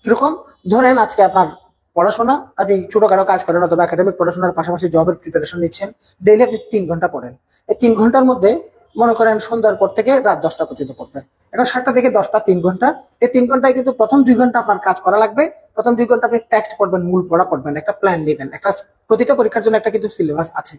কিরকম? ধরেন আজকে আপনার পড়াশোনা, আপনি ছোটখাটো কাজ করেন অথবা একাডেমিক পড়াশোনার পাশাপাশি জবের প্রিপারেশন নিচ্ছেন, ডেইলি আপনি 3 ঘন্টা পড়েন। এই 3 ঘন্টার মধ্যে মনে করেন সন্ধ্যার পর থেকে রাত 10টা পর্যন্ত পড়বেন। এখন 7টা থেকে 10টা 3 ঘন্টা, এই 3 ঘন্টায় কিন্তু প্রথম 2 ঘন্টা আপনার কাজ করা লাগবে। প্রথম 2 ঘন্টা আপনি টেক্সট পড়বেন, মূল পড়া পড়বেন, একটা প্ল্যান দিবেন। একটা প্রতিটা পরীক্ষার জন্য একটা কিন্তু সিলেবাস আছে,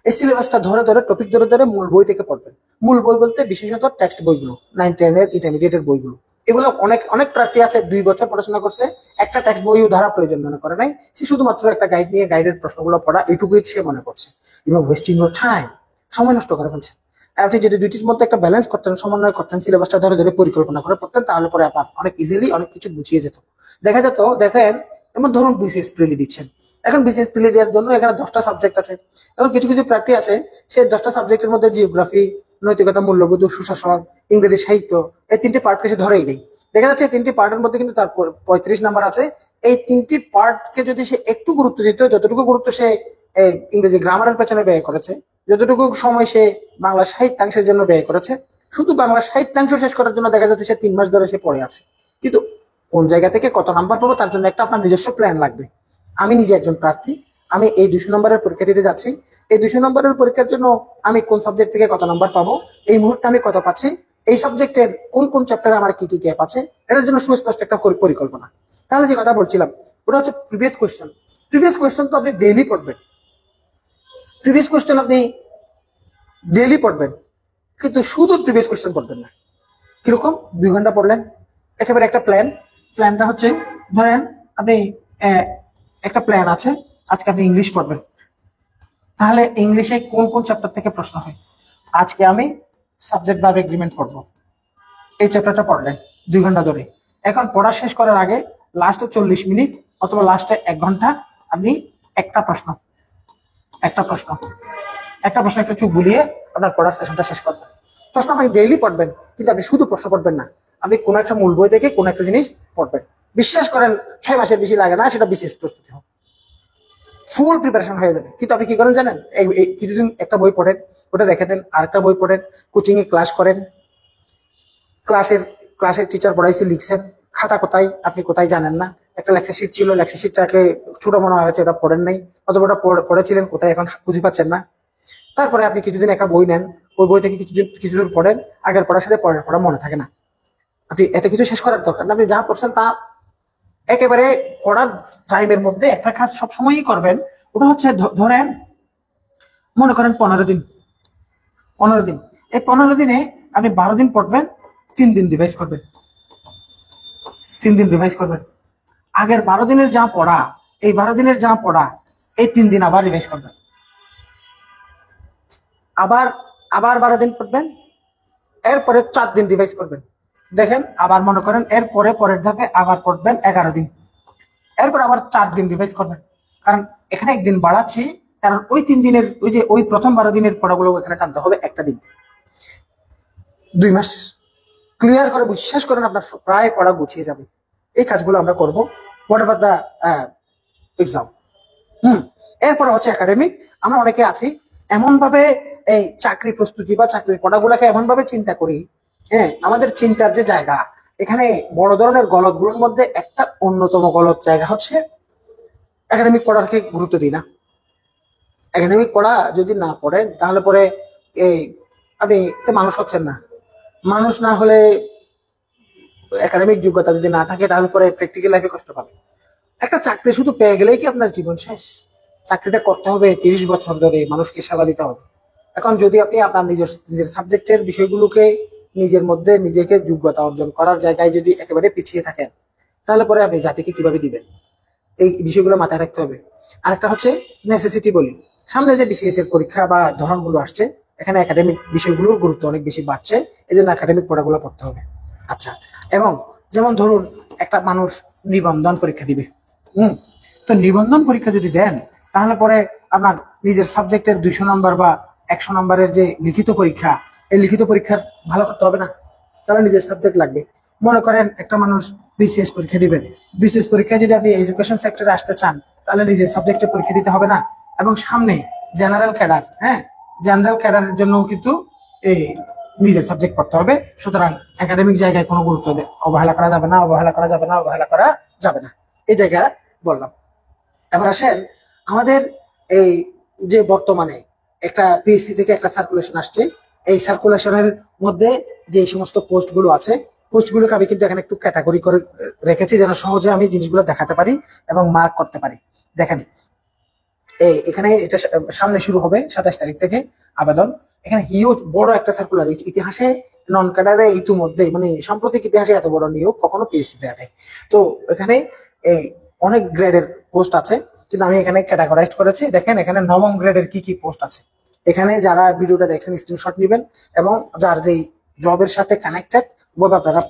এই সিলেবাসটা ধরে ধরে টপিক ধরে ধরে মূল বই থেকে পড়বেন। মূল বই বলতে বিশেষত টেক্সট বইগুলো, 9-10 এর ইন্টারমিডিয়েটের বইগুলো। এগুলো অনেক অনেক প্রার্থী আছে 2 বছর পড়াশোনা করছে, একটা টেক্সট বইও ধরা প্রয়োজন মনে করে নাই, সে শুধুমাত্র একটা গাইড নিয়ে গাইডের প্রশ্নগুলো পড়া এইটুকুই সে মনে করছে, এবং ওয়েস্টিং ইউর টাইম, সময় নষ্ট করে ফেলছে। আপনি যদি দুইটির মধ্যে একটা ব্যালেন্স করতেন, সমন্বয় করতেন, সিলেবাসটা ধরে ধরে পরিকল্পনা করে পড়তেন, তাহলে পরে আপনার অনেক ইজিলি অনেক কিছু বুঝিয়ে যেত। দেখা যেত, দেখেন এমন ধরুন বিসিএস প্রিলি দিচ্ছেন, এখন বিসিএস প্রিলি দেওয়ার জন্য এখানে 10টা সাবজেক্ট আছে। এখন কিছু কিছু প্রার্থী আছে সেই 10টা সাবজেক্টের মধ্যে জিওগ্রাফি, নৈতিকতা, মূল্যবোধ, সুশাসন, ইংরেজি সাহিত্য, এই 3টি পার্টকে সে ধরেই নেই। দেখা যাচ্ছে 3টি পার্টের মধ্যে কিন্তু তার 35 নাম্বার আছে। এই 3টি পার্টকে যদি সে একটু গুরুত্ব দিত, যতটুকু গুরুত্ব সে ইংরেজি গ্রামারের পেছনে ব্যয় করেছে, যতটুকু সময় সে বাংলা সাহিত্যাংশের জন্য ব্যয় করেছে, শুধু বাংলা সাহিত্যাংশ শেষ করার জন্য দেখা যাচ্ছে সে 3 মাস ধরে সে পড়ে আছে। কিন্তু কোন জায়গা থেকে কত নাম্বার পাবো তার জন্য একটা আপনার নিজস্ব প্ল্যান লাগবে। আমি নিজে একজন প্রার্থী, আমি এই 200 নম্বরের পরীক্ষা দিতে যাচ্ছি। এই 200 নম্বরের পরীক্ষার জন্য আমি কোন সাবজেক্ট থেকে কত নাম্বার পাবো, এই মুহূর্তে আমি কত পাচ্ছি, এই সাবজেক্টের কোন কোন চ্যাপ্টারে আমার কি কি গ্যাপ আছে, এটার জন্য সুস্পষ্ট একটা পরিকল্পনা। তাহলে যে কথা বলছিলাম ওটা হচ্ছে প্রিভিয়াস কোয়েশ্চেন। প্রিভিয়াস কোয়েশ্চেন তো আপনি ডেইলি পড়বেন, প্রিভিয়াস কোয়েশ্চেন আপনি ডেইলি পড়বেন, কিন্তু শুধু প্রিভিয়াস কোয়েশ্চেন পড়বেন না। কিরকম? 2 ঘন্টা পড়লেন, একেবারে একটা প্ল্যান। প্ল্যানটা হচ্ছে ধরেন আপনি একটা প্ল্যান আছে, আজকে আপনি ইংলিশ পড়বেন, তাহলে ইংলিশে কোন কোন চ্যাপ্টার থেকে প্রশ্ন হয়, আজকে আমি সাবজেক্ট ভার্ব এগ্রিমেন্ট পড়বো, এই চ্যাপ্টারটা পড়লেন 2 ঘন্টা ধরে। এখন পড়া শেষ করার আগে লাস্টে 40 মিনিট অথবা লাস্টে 1 ঘন্টা আপনি একটা প্রশ্ন একটা প্রশ্ন একটা প্রশ্ন একটু চুপ বুলিয়ে আপনার পড়ার সেশনটা শেষ করবেন। প্রশ্ন আপনি ডেইলি পড়বেন, কিন্তু আপনি শুধু প্রশ্ন পড়বেন না, আপনি কোনো একটা মূল বই থেকে কোনো একটা জিনিস পড়বেন। বিশ্বাস করেন 6 মাসের বেশি লাগে না, সেটা বিশেষ প্রস্তুতি হোক, ফুল প্রিপারেশন হয়ে যাবে। কিন্তু আপনি কি করেন জানেন? এই কিছুদিন একটা বই পড়েন, ওটা রেখে দেন, আরেকটা বই পড়েন, কোচিং এ ক্লাস করেন, ক্লাসের টিচার পড়াইছে লিখছেন, খাতা কোথায় আপনি কোথায় জানেন না, একটা লেকচার শিট ছিল, লেকচার শিটটাকে ছোট মনে হয়েছে, ওটা পড়েন নাই, অথবা ওটা পড়েছিলেন কোথায় এখন খুঁজে পাচ্ছেন না। তারপরে আপনি কিছুদিন একটা বই নেন, ওই বই থেকে কিছুদূর পড়েন, আগের পড়ার সাথে পরের পড়া মনে থাকে না। আপনি এত কিছু শেষ করার দরকার না, আপনি যা পড়ছেন তা একেবারে পড়ার টাইমের মধ্যে একটা কাজ সবসময়ই করবেন। ওটা হচ্ছে ধরেন মনে করেন 15 দিন, এই 15 দিনে আপনি 12 দিন পড়বেন, 3 দিন রিভাইজ করবেন, আগের 12 দিনের যা পড়া, এই 12 দিনের যা পড়া এই 3 দিন আবার রিভাইজ করবেন, আবার 12 দিন পড়বেন, এরপরে 4 দিন রিভাইজ করবেন। দেখেন আবার মনে করেন এরপরে পরের ধাপে আবার পড়বেন 11 দিন, এরপর আবার 4 দিন রিভাইজ করবেন। কারণ এখানে 1 দিন বাড়াচ্ছি, কারণ ওই 3 দিনের ওই প্রথম 12 দিনের পড়াগুলো এখানে টানতে হবে একটা দিন। 2 মাস ক্লিয়ার করে বিশ্বাস করেন আপনার প্রায় পড়া গুছিয়ে যাবে। এই কাজগুলো আমরা করবো হোয়াটএভার দা এক্সাম। এরপরে হচ্ছে একাডেমিক। আমরা অনেকে আছি এমন ভাবে এই চাকরি প্রস্তুতি বা চাকরির পড়াগুলোকে এমন ভাবে চিন্তা করি, হ্যাঁ, আমাদের চিন্তার যে জায়গা, এখানে বড় ধরনের গলতগুলোর মধ্যে একটা অন্যতম গলত জায়গা হচ্ছে একাডেমিক পড়াকে গুরুত্ব দিই না। একাডেমিক পড়া যদি না পড়েন তাহলে পরে এই আপনি তো মানুষ হচ্ছেন না। মানুষ না হলে একাডেমিক যোগ্যতা যদি না থাকে তাহলে পরে প্র্যাকটিক্যাল লাইফে কষ্ট পাবে। একটা চাকরি শুধু পেয়ে গেলেই কি আপনার জীবন শেষ? চাকরিটা করতে হবে 30 বছর ধরে, মানুষকে সেবা দিতে হবে। এখন যদি আপনি আপনার নিজের নিজের সাবজেক্টের বিষয়গুলোকে নিজের মধ্যে নিজেকে যোগ্যতা অর্জন করার জায়গায় যদি একেবারে পিছিয়ে থাকেন, তাহলে পরে আপনি জাতিকে কিভাবে দিবেন? এই বিষয়গুলো মাথায় রাখতে হবে। আরেকটা হচ্ছে নেসেসিটি বলি, সামনে যে বিসিএস এর পরীক্ষা বা ধরনগুলো আসছে, এখানে একাডেমিক বিষয়গুলোর গুরুত্ব অনেক বেশি বাড়ছে, এই জন্য একাডেমিক পড়াগুলো পড়তে হবে। আচ্ছা, এবং যেমন ধরুন একটা মানুষ নিবন্ধন পরীক্ষা দিবে। হুম, তো নিবন্ধন পরীক্ষা যদি দেন তাহলে পরে আপনার নিজের সাবজেক্টের 200 নম্বর বা 100 নম্বরের যে লিখিত পরীক্ষা, এই লিখিত পরীক্ষার ভালো করতে হবে না? তাহলে নিজের সাবজেক্ট লাগবে। মনে করেন একটা মানুষ বিসিএস পরীক্ষা দিবেন, বিসিএস পরীক্ষায় যদি আপনি এডুকেশন সেক্টরে আসতে চান তাহলে নিজের সাবজেক্টে পরীক্ষা দিতে হবে না? এবং সামনে জেনারেল ক্যাডার, হ্যাঁ, জেনারেল ক্যাডারের জন্য কিন্তু এই নিজের সাবজেক্ট পড়তে হবে। সুতরাং একাডেমিক জায়গায় কোনো গুরুত্ব অবহেলা করা যাবে না, অবহেলা করা যাবে না, অবহেলা করা যাবে না। এই জায়গা বললাম। এবার আসেন আমাদের এই যে বর্তমানে একটা পিএসসি থেকে একটা সার্কুলেশন আসছে, এই সার্কুলেশনের মধ্যে যে সমস্ত পোস্ট গুলো আছে, পোস্ট গুলোকে আমি কিন্তু এখানে একটু ক্যাটাগরি করে রেখেছি যেন সহজে আমি জিনিসগুলো দেখাতে পারি এবং মার্ক করতে পারি। দেখেন, এই এখানে এটা সামনে শুরু হবে 27 তারিখ থেকে আবেদন। এখানে হিউজ বড় একটা সার্কুলার, ইতিহাসে নন ক্যাডারে ইতিমধ্যে মানে সাম্প্রতিক ইতিহাসে এত বড় নিয়োগ কখনো পিএসসি দেওয়া নেই। তো এখানে এই অনেক গ্রেডের পোস্ট আছে, কিন্তু আমি এখানে ক্যাটাগরাইজ করেছি। দেখেন এখানে নবম গ্রেডের কি কি পোস্ট আছে। এখানে যারা ভিডিওটা দেখছেন স্ক্রিনশট নেবেন এবং যার যেই জবের সাথে কানেক্টেড ওভাবে আপনারা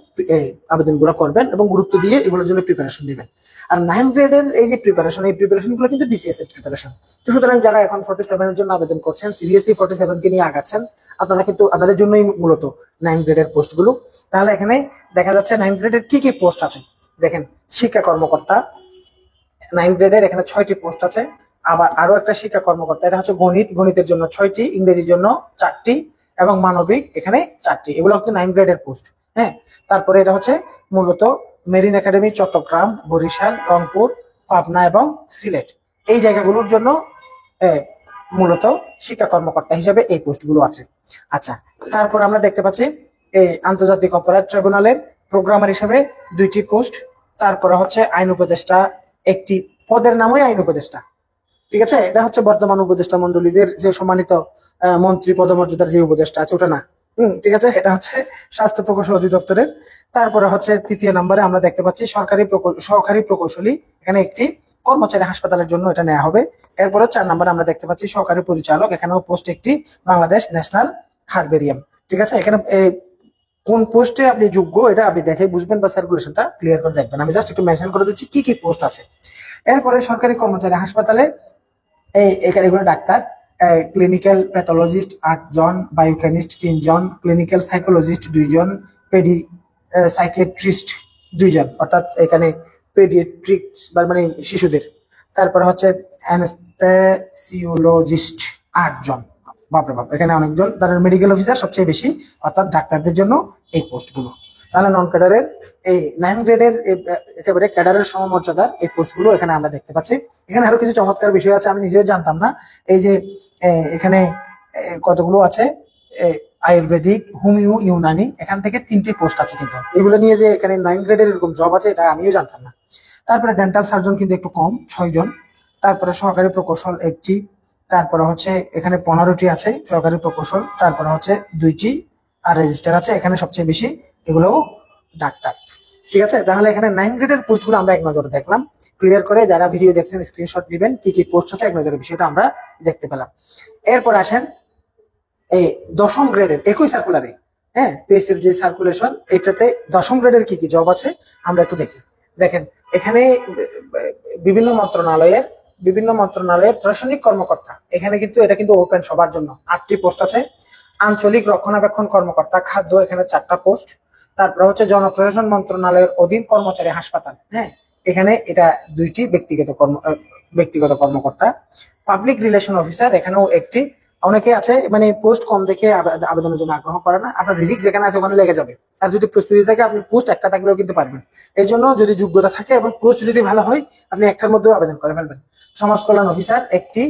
আবেদনগুলো করবেন এবং গুরুত্ব দিয়ে এগুলোর জন্য প্রিপারেশন নেবেন। আর 9 গ্রেডের এই যে প্রিপারেশন, এই প্রিপারেশন গুলো কিন্তু বিসিএস এর প্রিপারেশন। তো সুতরাং যারা এখন 47 এর জন্য আবেদন করছেন, সিরিয়াসলি 47 কে নিয়ে আগাচ্ছেন, আপনারা কিন্তু আপনাদের জন্যই মূলত 9 গ্রেডের পোস্ট গুলো। তাহলে এখানে দেখা যাচ্ছে 9 গ্রেডের কি কি পোস্ট আছে। দেখেন, শিক্ষা কর্মকর্তা 9 গ্রেডের এখানে 6টি পোস্ট আছে। আবার আরো একটা শিক্ষা কর্মকর্তা, এটা হচ্ছে গণিত, গণিতের জন্য 6টি, ইংরেজির জন্য 4টি এবং মানবিক এখানে 4টি। এগুলো হচ্ছে 9 গ্রেডের পোস্ট। হ্যাঁ, তারপরে এটা হচ্ছে মূলত মেরিন একাডেমি চট্টগ্রাম, বরিশাল, রংপুর, পাবনা এবং সিলেট, এই জায়গাগুলোর জন্য মূলত শিক্ষা কর্মকর্তা হিসেবে এই পোস্টগুলো আছে। আচ্ছা, তারপর আমরা দেখতে পাচ্ছি এই আন্তর্জাতিক অপরাধ ট্রাইব্যুনালের প্রোগ্রামার হিসেবে 2টি পোস্ট। তারপরে হচ্ছে আইন উপদেষ্টা, একটি পদের নামই আইন উপদেষ্টা। ঠিক আছে, এটা হচ্ছে বর্তমান উপদেষ্টা মন্ডলীদের যে সম্মানিত মন্ত্রী পদমর্যাদার যে উপদেষ্টা আছে ওটা না। ঠিক আছে, এটা হচ্ছে স্বাস্থ্য প্রকৌশল অধিদপ্তরের। তারপরে হচ্ছে 3য় নম্বরে আমরা দেখতে পাচ্ছি সহকারী প্রকৌশলী, এখানে একটি কর্মচারী হাসপাতালের জন্য এটা নেওয়া হবে। এরপরে 4 নম্বরে আমরা দেখতে পাচ্ছি সহকারী পরিচালক, এখানেও পোস্ট একটি, বাংলাদেশ ন্যাশনাল হারবেরিয়াম। ঠিক আছে, এখানে কোন পোস্টে আপনি যোগ্য এটা আপনি দেখে বুঝবেন বা সার্কুলেশনটা ক্লিয়ার করে দেখবেন। আমি জাস্ট একটু মেনশন করে দিচ্ছি কি কি পোস্ট আছে। এরপরে সরকারি কর্মচারী হাসপাতালে এখানে ডাক্তার, ক্লিনিক্যাল প্যাথোলজিস্ট 8 জন, বায়োকেমিস্ট 3 জন, ক্লিনিক্যাল সাইকোলজিস্ট 2 জন, পেডি সাইকিয়াট্রিস্ট 2 জন, অর্থাৎ এখানে পেডিয়াট্রিক্স মানে শিশুদের। তারপরে হচ্ছে অ্যানেস্থেসিওলজিস্ট 8 জন। বাপরে বাপ, এখানে অনেকজন। তার মেডিকেল অফিসার সবচেয়ে বেশি, অর্থাৎ ডাক্তারদের জন্য এই পোস্টগুলো। তাহলে নন ক্যাডারের এই 9 গ্রেডের একেবারে ক্যাডারের সমমর্যাদার এই পোস্টগুলো এখানে আমরা দেখতে পাচ্ছি। এখানে আরো কিছু চমৎকার বিষয় আছে, আমি নিজেও জানতাম না। এই যে এখানে কতগুলো আছে, আয়ুর্বেদিক, হোমিও, ইউনানি, এখান থেকে 3টি পোস্ট আছে। কিন্তু এগুলো নিয়ে যে এখানে 9 গ্রেডের এরকম জব আছে এটা আমিও জানতাম না। তারপরে ডেন্টাল সার্জন কিন্তু একটু কম, 6 জন। তারপরে সহকারী প্রকৌশল 1টি। তারপরে হচ্ছে এখানে 15টি আছে সহকারী প্রকৌশল। তারপরে হচ্ছে 2টি আর রেজিস্টার আছে, এখানে সবচেয়ে বেশি এগুলো ডাক্তার। ঠিক আছে, তাহলে এখানে 9 গ্রেডের পোস্ট গুলো আমরা এক নজরে দেখলাম। ক্লিয়ার করে যারা ভিডিও দেখছেন স্ক্রিনশট দিবেন, কি কি পোস্ট আছে এক নজরে বিষয়টা আমরা দেখতে পেলাম। এরপর আসেন এই 10ম গ্রেডের একই সার্কুলারে, হ্যাঁ, পিএসসির যে সার্কুলেশন, এটাতে 10ম গ্রেডের কি কি জব আছে আমরা একটু দেখি। দেখেন এখানে বিভিন্ন মন্ত্রণালয়ের প্রশাসনিক কর্মকর্তা, এখানে কিন্তু এটা কিন্তু ওপেন সবার জন্য। 8টি পোস্ট আছে। আঞ্চলিক রক্ষণাবেক্ষণ কর্মকর্তা খাদ্য, এখানে 4টা পোস্ট। তারপরে হচ্ছে জনপ্রশাসন মন্ত্রণালয়ের অধীন কর্মচারী হাসপাতাল, হ্যাঁ, এখানে এটা 2টি ব্যক্তিগত কর্মকর্তা। পাবলিক রিলেশন অফিসার, এখানেও একটি। অনেকে আছে মানে পোস্ট কম দেখে আবেদনের জন্য আগ্রহ করে না, আপনার রিজিক যেখানে আছে ওখানে লেগে যাবে। আর যদি প্রস্তুতি থাকে আপনি পোস্ট একটা থাকলেও কিন্তু পারবেন। এই জন্য যদি যোগ্যতা থাকে এবং পোস্ট যদি ভালো হয় আপনি একটার মধ্যেও আবেদন করে ফেলবেন। সমাজ কল্যাণ অফিসার একটি,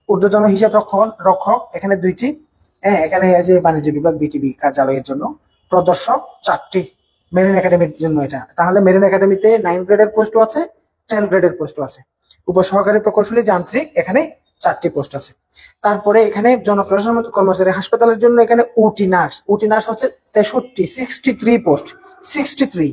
ঊর্ধ্বতন হিসাব রক্ষক এখানে দুইটি, হ্যাঁ এখানে যে বাণিজ্য বিভাগ বিটিবি কার্যালয়ের জন্য প্রদর্শক চারটি, মেরিন একাডেমির জন্য এটা। তাহলে মেরিন একাডেমিতে 9 গ্রেডের পোস্টও আছে, 10 গ্রেডের পোস্টও আছে। উপসহকারী প্রকৌশলী যান্ত্রিক এখানে 4টি পোস্ট আছে। তারপরে এখানে জনপ্রশাসন কর্মচারী হাসপাতালের জন্য এখানে ওটি নার্স হচ্ছে 63 পোস্ট, 63।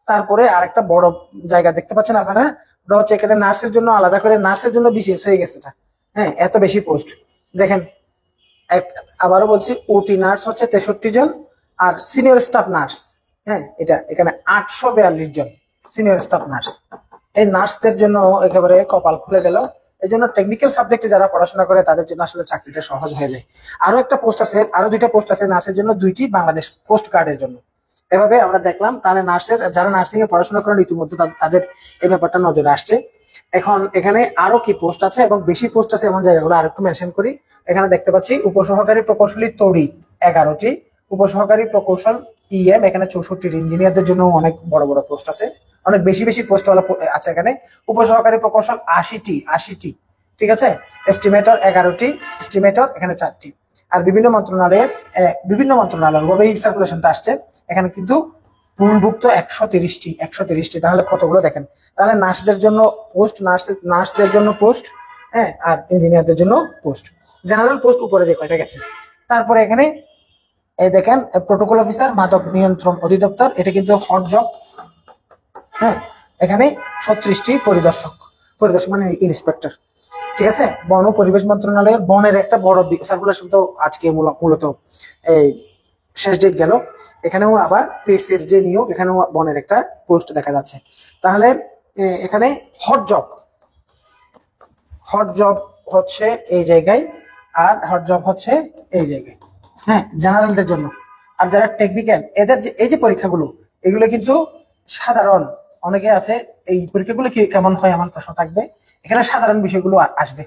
তারপরে আরেকটা বড় জায়গা দেখতে পাচ্ছেন আপনারা, ওটা হচ্ছে এখানে নার্সের জন্য আলাদা করে, নার্সের জন্য বিসিএস হয়ে গেছে এটা, হ্যাঁ এত বেশি পোস্ট দেখেন। আবারও বলছি, ওটি নার্স হচ্ছে 63 জন, আর সিনিয়র স্টাফ নার্স, হ্যাঁ এটা এখানে 842 জন সিনিয়র স্টাফ নার্স। এই নার্সদের জন্য একেবারে কপাল খুলে গেল। এই জন্য টেকনিক্যাল সাবজেক্টে যারা পড়াশোনা করে তাদের জন্য আসলে চাকরিটা সহজ হয়ে যায়। আরো একটা পোস্ট আছে, আরো 2টা পোস্ট আছে নার্সের জন্য, 2টি বাংলাদেশ কোস্ট গার্ডের জন্য। এভাবে আমরা দেখলাম। তাহলে নার্সের যারা নার্সিং এ পড়াশোনা করেন ইতিমধ্যে তাদের এই ব্যাপারটা নজরে আসছে। এখন এখানে আরো কি পোস্ট আছে এবং বেশি পোস্ট আছে এমন জায়গাগুলো আর একটু মেনশন করি। এখানে দেখতে পাচ্ছি উপসহকারী প্রকৌশলী তড়িৎ 11টি, উপসহকারী প্রকৌশল ইএম এখানে 64টি। ইঞ্জিনিয়ারদের জন্য অনেক বড় বড় পোস্ট আছে, অনেক বেশি বেশি পোস্ট আছে এখানে। উপসহকারী প্রকৌশল 80টি, ঠিক আছে। এস্টিমেটর 11টি, এস্টিমেটর এখানে 4টি। আর বিভিন্ন মন্ত্রণালয় ভাবে এই সার্কুলেশনটা আসছে। এখানে কিন্তু পূর্ণভুক্ত 130টি। তাহলে কতগুলো দেখেন। তাহলে নার্সদের জন্য পোস্ট, নার্সদের জন্য পোস্ট, হ্যাঁ আর ইঞ্জিনিয়ারদের জন্য পোস্ট। জেনারেল পোস্ট উপরে যে কয়টা গেছে। তারপরে এখানে এই দেখেন প্রোটোকল অফিসার মাদক নিয়ন্ত্রণ অধিদপ্তর, এটা কিন্তু হট জব, হ্যাঁ এখানে 36টি। পরিদর্শক মানে ইন্সপেক্টর, ঠিক আছে। বন ও পরিবেশ মন্ত্রণালয়ের বনের একটা বড় সার্কুলেশন তো আজকে মূলত এই শেষ ডেট গেল। এখানেও আবার পিএসসির যে নিয়োগ, এখানেও বনের একটা পোস্ট দেখা যাচ্ছে। তাহলে এখানে হট জব হচ্ছে এই জায়গায়, আর হট জব হচ্ছে এই জায়গায়, হ্যাঁ জেনারেলদের জন্য। আর যারা টেকনিক্যাল এদের এই যে পরীক্ষাগুলো, এগুলো কিন্তু সাধারণ। অনেকে আছে এই পরীক্ষাগুলো কি কেমন হয় এমন প্রশ্ন থাকবে। এখানে সাধারণ বিষয়গুলো আসবে,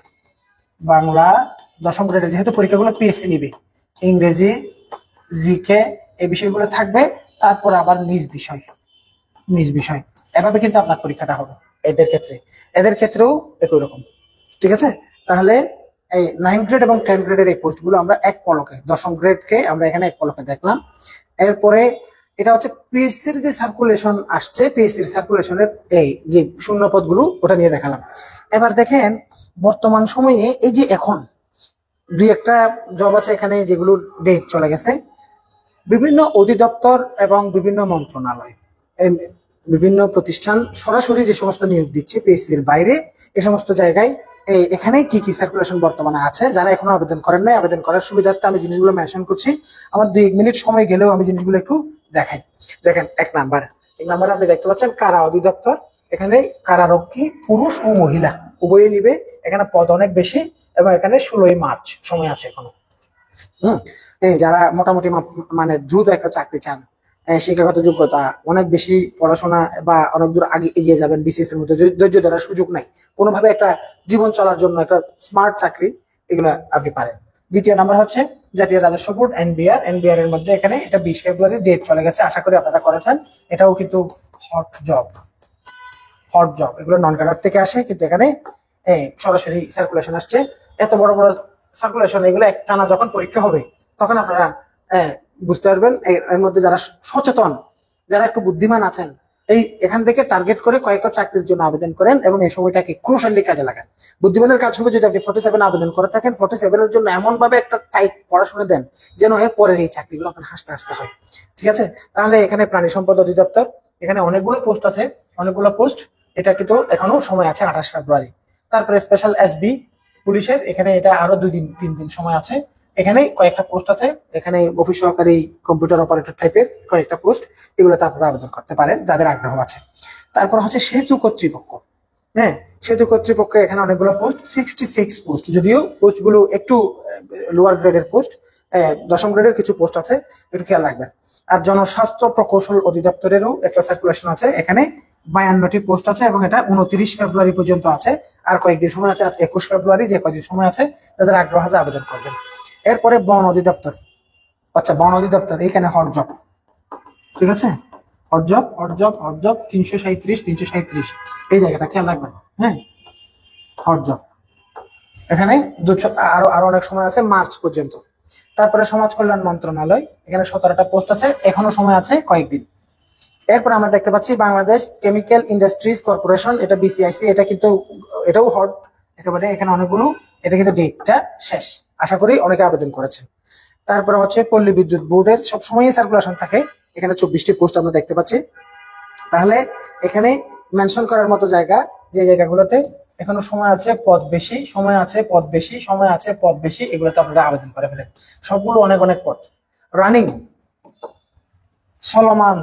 বাংলা 10ম গ্রেডে যেহেতু পরীক্ষাগুলো পিএসসি নিবে, ইংরেজি, জিকে এই বিষয়গুলো থাকবে। তারপর আবার নিজ বিষয় এভাবে কিন্তু আপনার পরীক্ষাটা হবে এদের ক্ষেত্রেও একই রকম, ঠিক আছে। তাহলে এই 9 গ্রেড এবং 10 গ্রেডের এই পোস্টগুলো আমরা এক পলকে, 10ম গ্রেডকে আমরা এখানে এক পলকে দেখলাম। এরপরে এটা হচ্ছে পিএসসির যে সার্কুলেশন আসছে, পিএসসির সার্কুলেশনের এই যে শূন্য পদগুলো ওটা নিয়ে দেখালাম। এবার দেখেন বর্তমান সময়ে এই যে এখন 2-1টা জব আছে এখানে যেগুলোর ডেট চলে গেছে। বিভিন্ন অধিদপ্তর এবং বিভিন্ন মন্ত্রণালয়, বিভিন্ন প্রতিষ্ঠান সরাসরি যে সমস্ত নিয়োগ দিচ্ছে পিএসসির বাইরে, এই সমস্ত জায়গায় এখানে কি কি সার্কুলেশন বর্তমানে আছে। যারা এখনো আবেদন করেন নাই, আবেদন করার সুবিধার্থে আমি জিনিসগুলো মেনশন করছি। আমার 2-1 মিনিট সময় গেলেও আমি জিনিসগুলো একটু দেখাই। দেখেন এক নাম্বার আপনি দেখতে পাচ্ছেন কারা অধিদপ্তর। এখানে কারারক্ষী পুরুষ ও মহিলা উভয়ই নিবে। এখানে পদ অনেক বেশি এবং এখানে 16ই মার্চ সময় আছে এখনো। যারা মোটামুটি মানে দ্রুত একটা চাকরি চান, শিক্ষাগত যোগ্যতা অনেক বেশি, পড়াশোনা বা অনেক দূর আগে এগিয়ে যাবেন, বিসিএস এর মধ্যে ধৈর্য ধরার সুযোগ নাই, কোনোভাবে একটা জীবন চলার জন্য একটা স্মার্ট চাকরি, এগুলো আপনি পারেন। 2য় নাম্বার হচ্ছে জাতীয় রাজস্ব বোর্ড এনবিআর এর মধ্যে এখানে এটা 20 ফেব্রুয়ারি ডেট চলে গেছে, আশা করি আপনারা করেছেন। এটাও কিন্তু হট জব, এগুলো নন ক্যাডার থেকে আসে, কিন্তু এখানে সরাসরি সার্কুলেশন আসছে। এত বড় বড় সার্কুলেশন, এগুলো একটানা যখন পরীক্ষা হবে তখন আপনারা বুঝতে পারবেন। এর মধ্যে যারা সচেতন, যারা একটু বুদ্ধিমান আছেন, এখান থেকে টার্গেট করে কয়েকটা চাকরির জন্য আবেদন করেন এবং এই সময়টাকে ক্রুশালি কাজে লাগান। বুদ্ধিমানের কাজ হবে যদি আপনি 47 আবেদন করে থাকেন, 47 এর জন্য এমন ভাবে একটা টাইট পড়াশোনা দেন যেন এর পরের এই চাকরিগুলো আপনার হাসতে হয়, ঠিক আছে। তাহলে এখানে প্রাণী সম্পদ অধিদপ্তর, এখানে অনেকগুলো পোস্ট আছে, এটা কিন্তু এখনো সময় আছে 28 ফেব্রুয়ারি। তারপরে স্পেশাল এসবি পুলিশের, এখানে এটা আরো 2-3 দিন সময় আছে। এখানে কয়েকটা পোস্ট আছে, এখানে অফিস সহকারী, কম্পিউটার অপারেটর টাইপের কয়েকটা পোস্ট, এগুলোতে আপনারা আবেদন করতে পারেন যাদের আগ্রহ আছে। তারপর হচ্ছে সেতু কর্তৃপক্ষ, সেতু কর্তৃপক্ষ, এখানে অনেকগুলো পোস্ট, 66 পোস্ট, যদিও পোস্টগুলো একটু লোয়ার গ্রেডের পোস্ট, 10ম গ্রেডের কিছু পোস্ট আছে, একটু খেয়াল রাখবেন। আর জনস্বাস্থ্য প্রকৌশল অধিদপ্তরেরও একটা সার্কুলেশন আছে, এখানে 52টি পোস্ট আছে এবং এটা 29 ফেব্রুয়ারি পর্যন্ত আছে। আর কয়েকদিন সময় আছে, আজ 21 ফেব্রুয়ারি, যে কয়েকদিন সময় আছে, তাদের আগ্রহ আছে আবেদন করবেন। এরপরে বন অধিদপ্তর। আচ্ছা, বন অধিদপ্তর এখানে হট জব, ঠিক আছে, hot job hot job hot job 337 এই জায়গাটা খেয়াল রাখবেন। হ্যাঁ, হট জব এখানে আরো আরো অনেক সময় আছে মার্চ পর্যন্ত। তারপরে সমাজ কল্যাণ মন্ত্রণালয়, এখানে 17টা পোস্ট আছে, এখনো সময় আছে কয়েকদিন। এরপর আমরা দেখতে পাচ্ছি বাংলাদেশ কেমিক্যাল ইন্ডাস্ট্রিজ কর্পোরেশন, এটা বিসিআইসি, এটা কিন্তু এটাও হট একেবারে, এখানে অনেকগুলো, এটা কিন্তু ডেটটা শেষ, আশা করি অনেকে আবেদন করেছেন। তারপরে হচ্ছে পল্লী বিদ্যুৎ বোর্ডের সবসময় সার্কুলেশন থাকে, এখানে 24টি পোস্ট আমরা দেখতে পাচ্ছি। তাহলে এখানে মেনশন করার মতো জায়গা, যে জায়গাগুলোতে এখনো সময় আছে, পদ বেশি, সময় আছে, পদ বেশি, সময় আছে, পদ বেশি, এগুলোতে আপনারা আবেদন করে ফেলেন। সবগুলো অনেক অনেক পদ রানিং, চলমান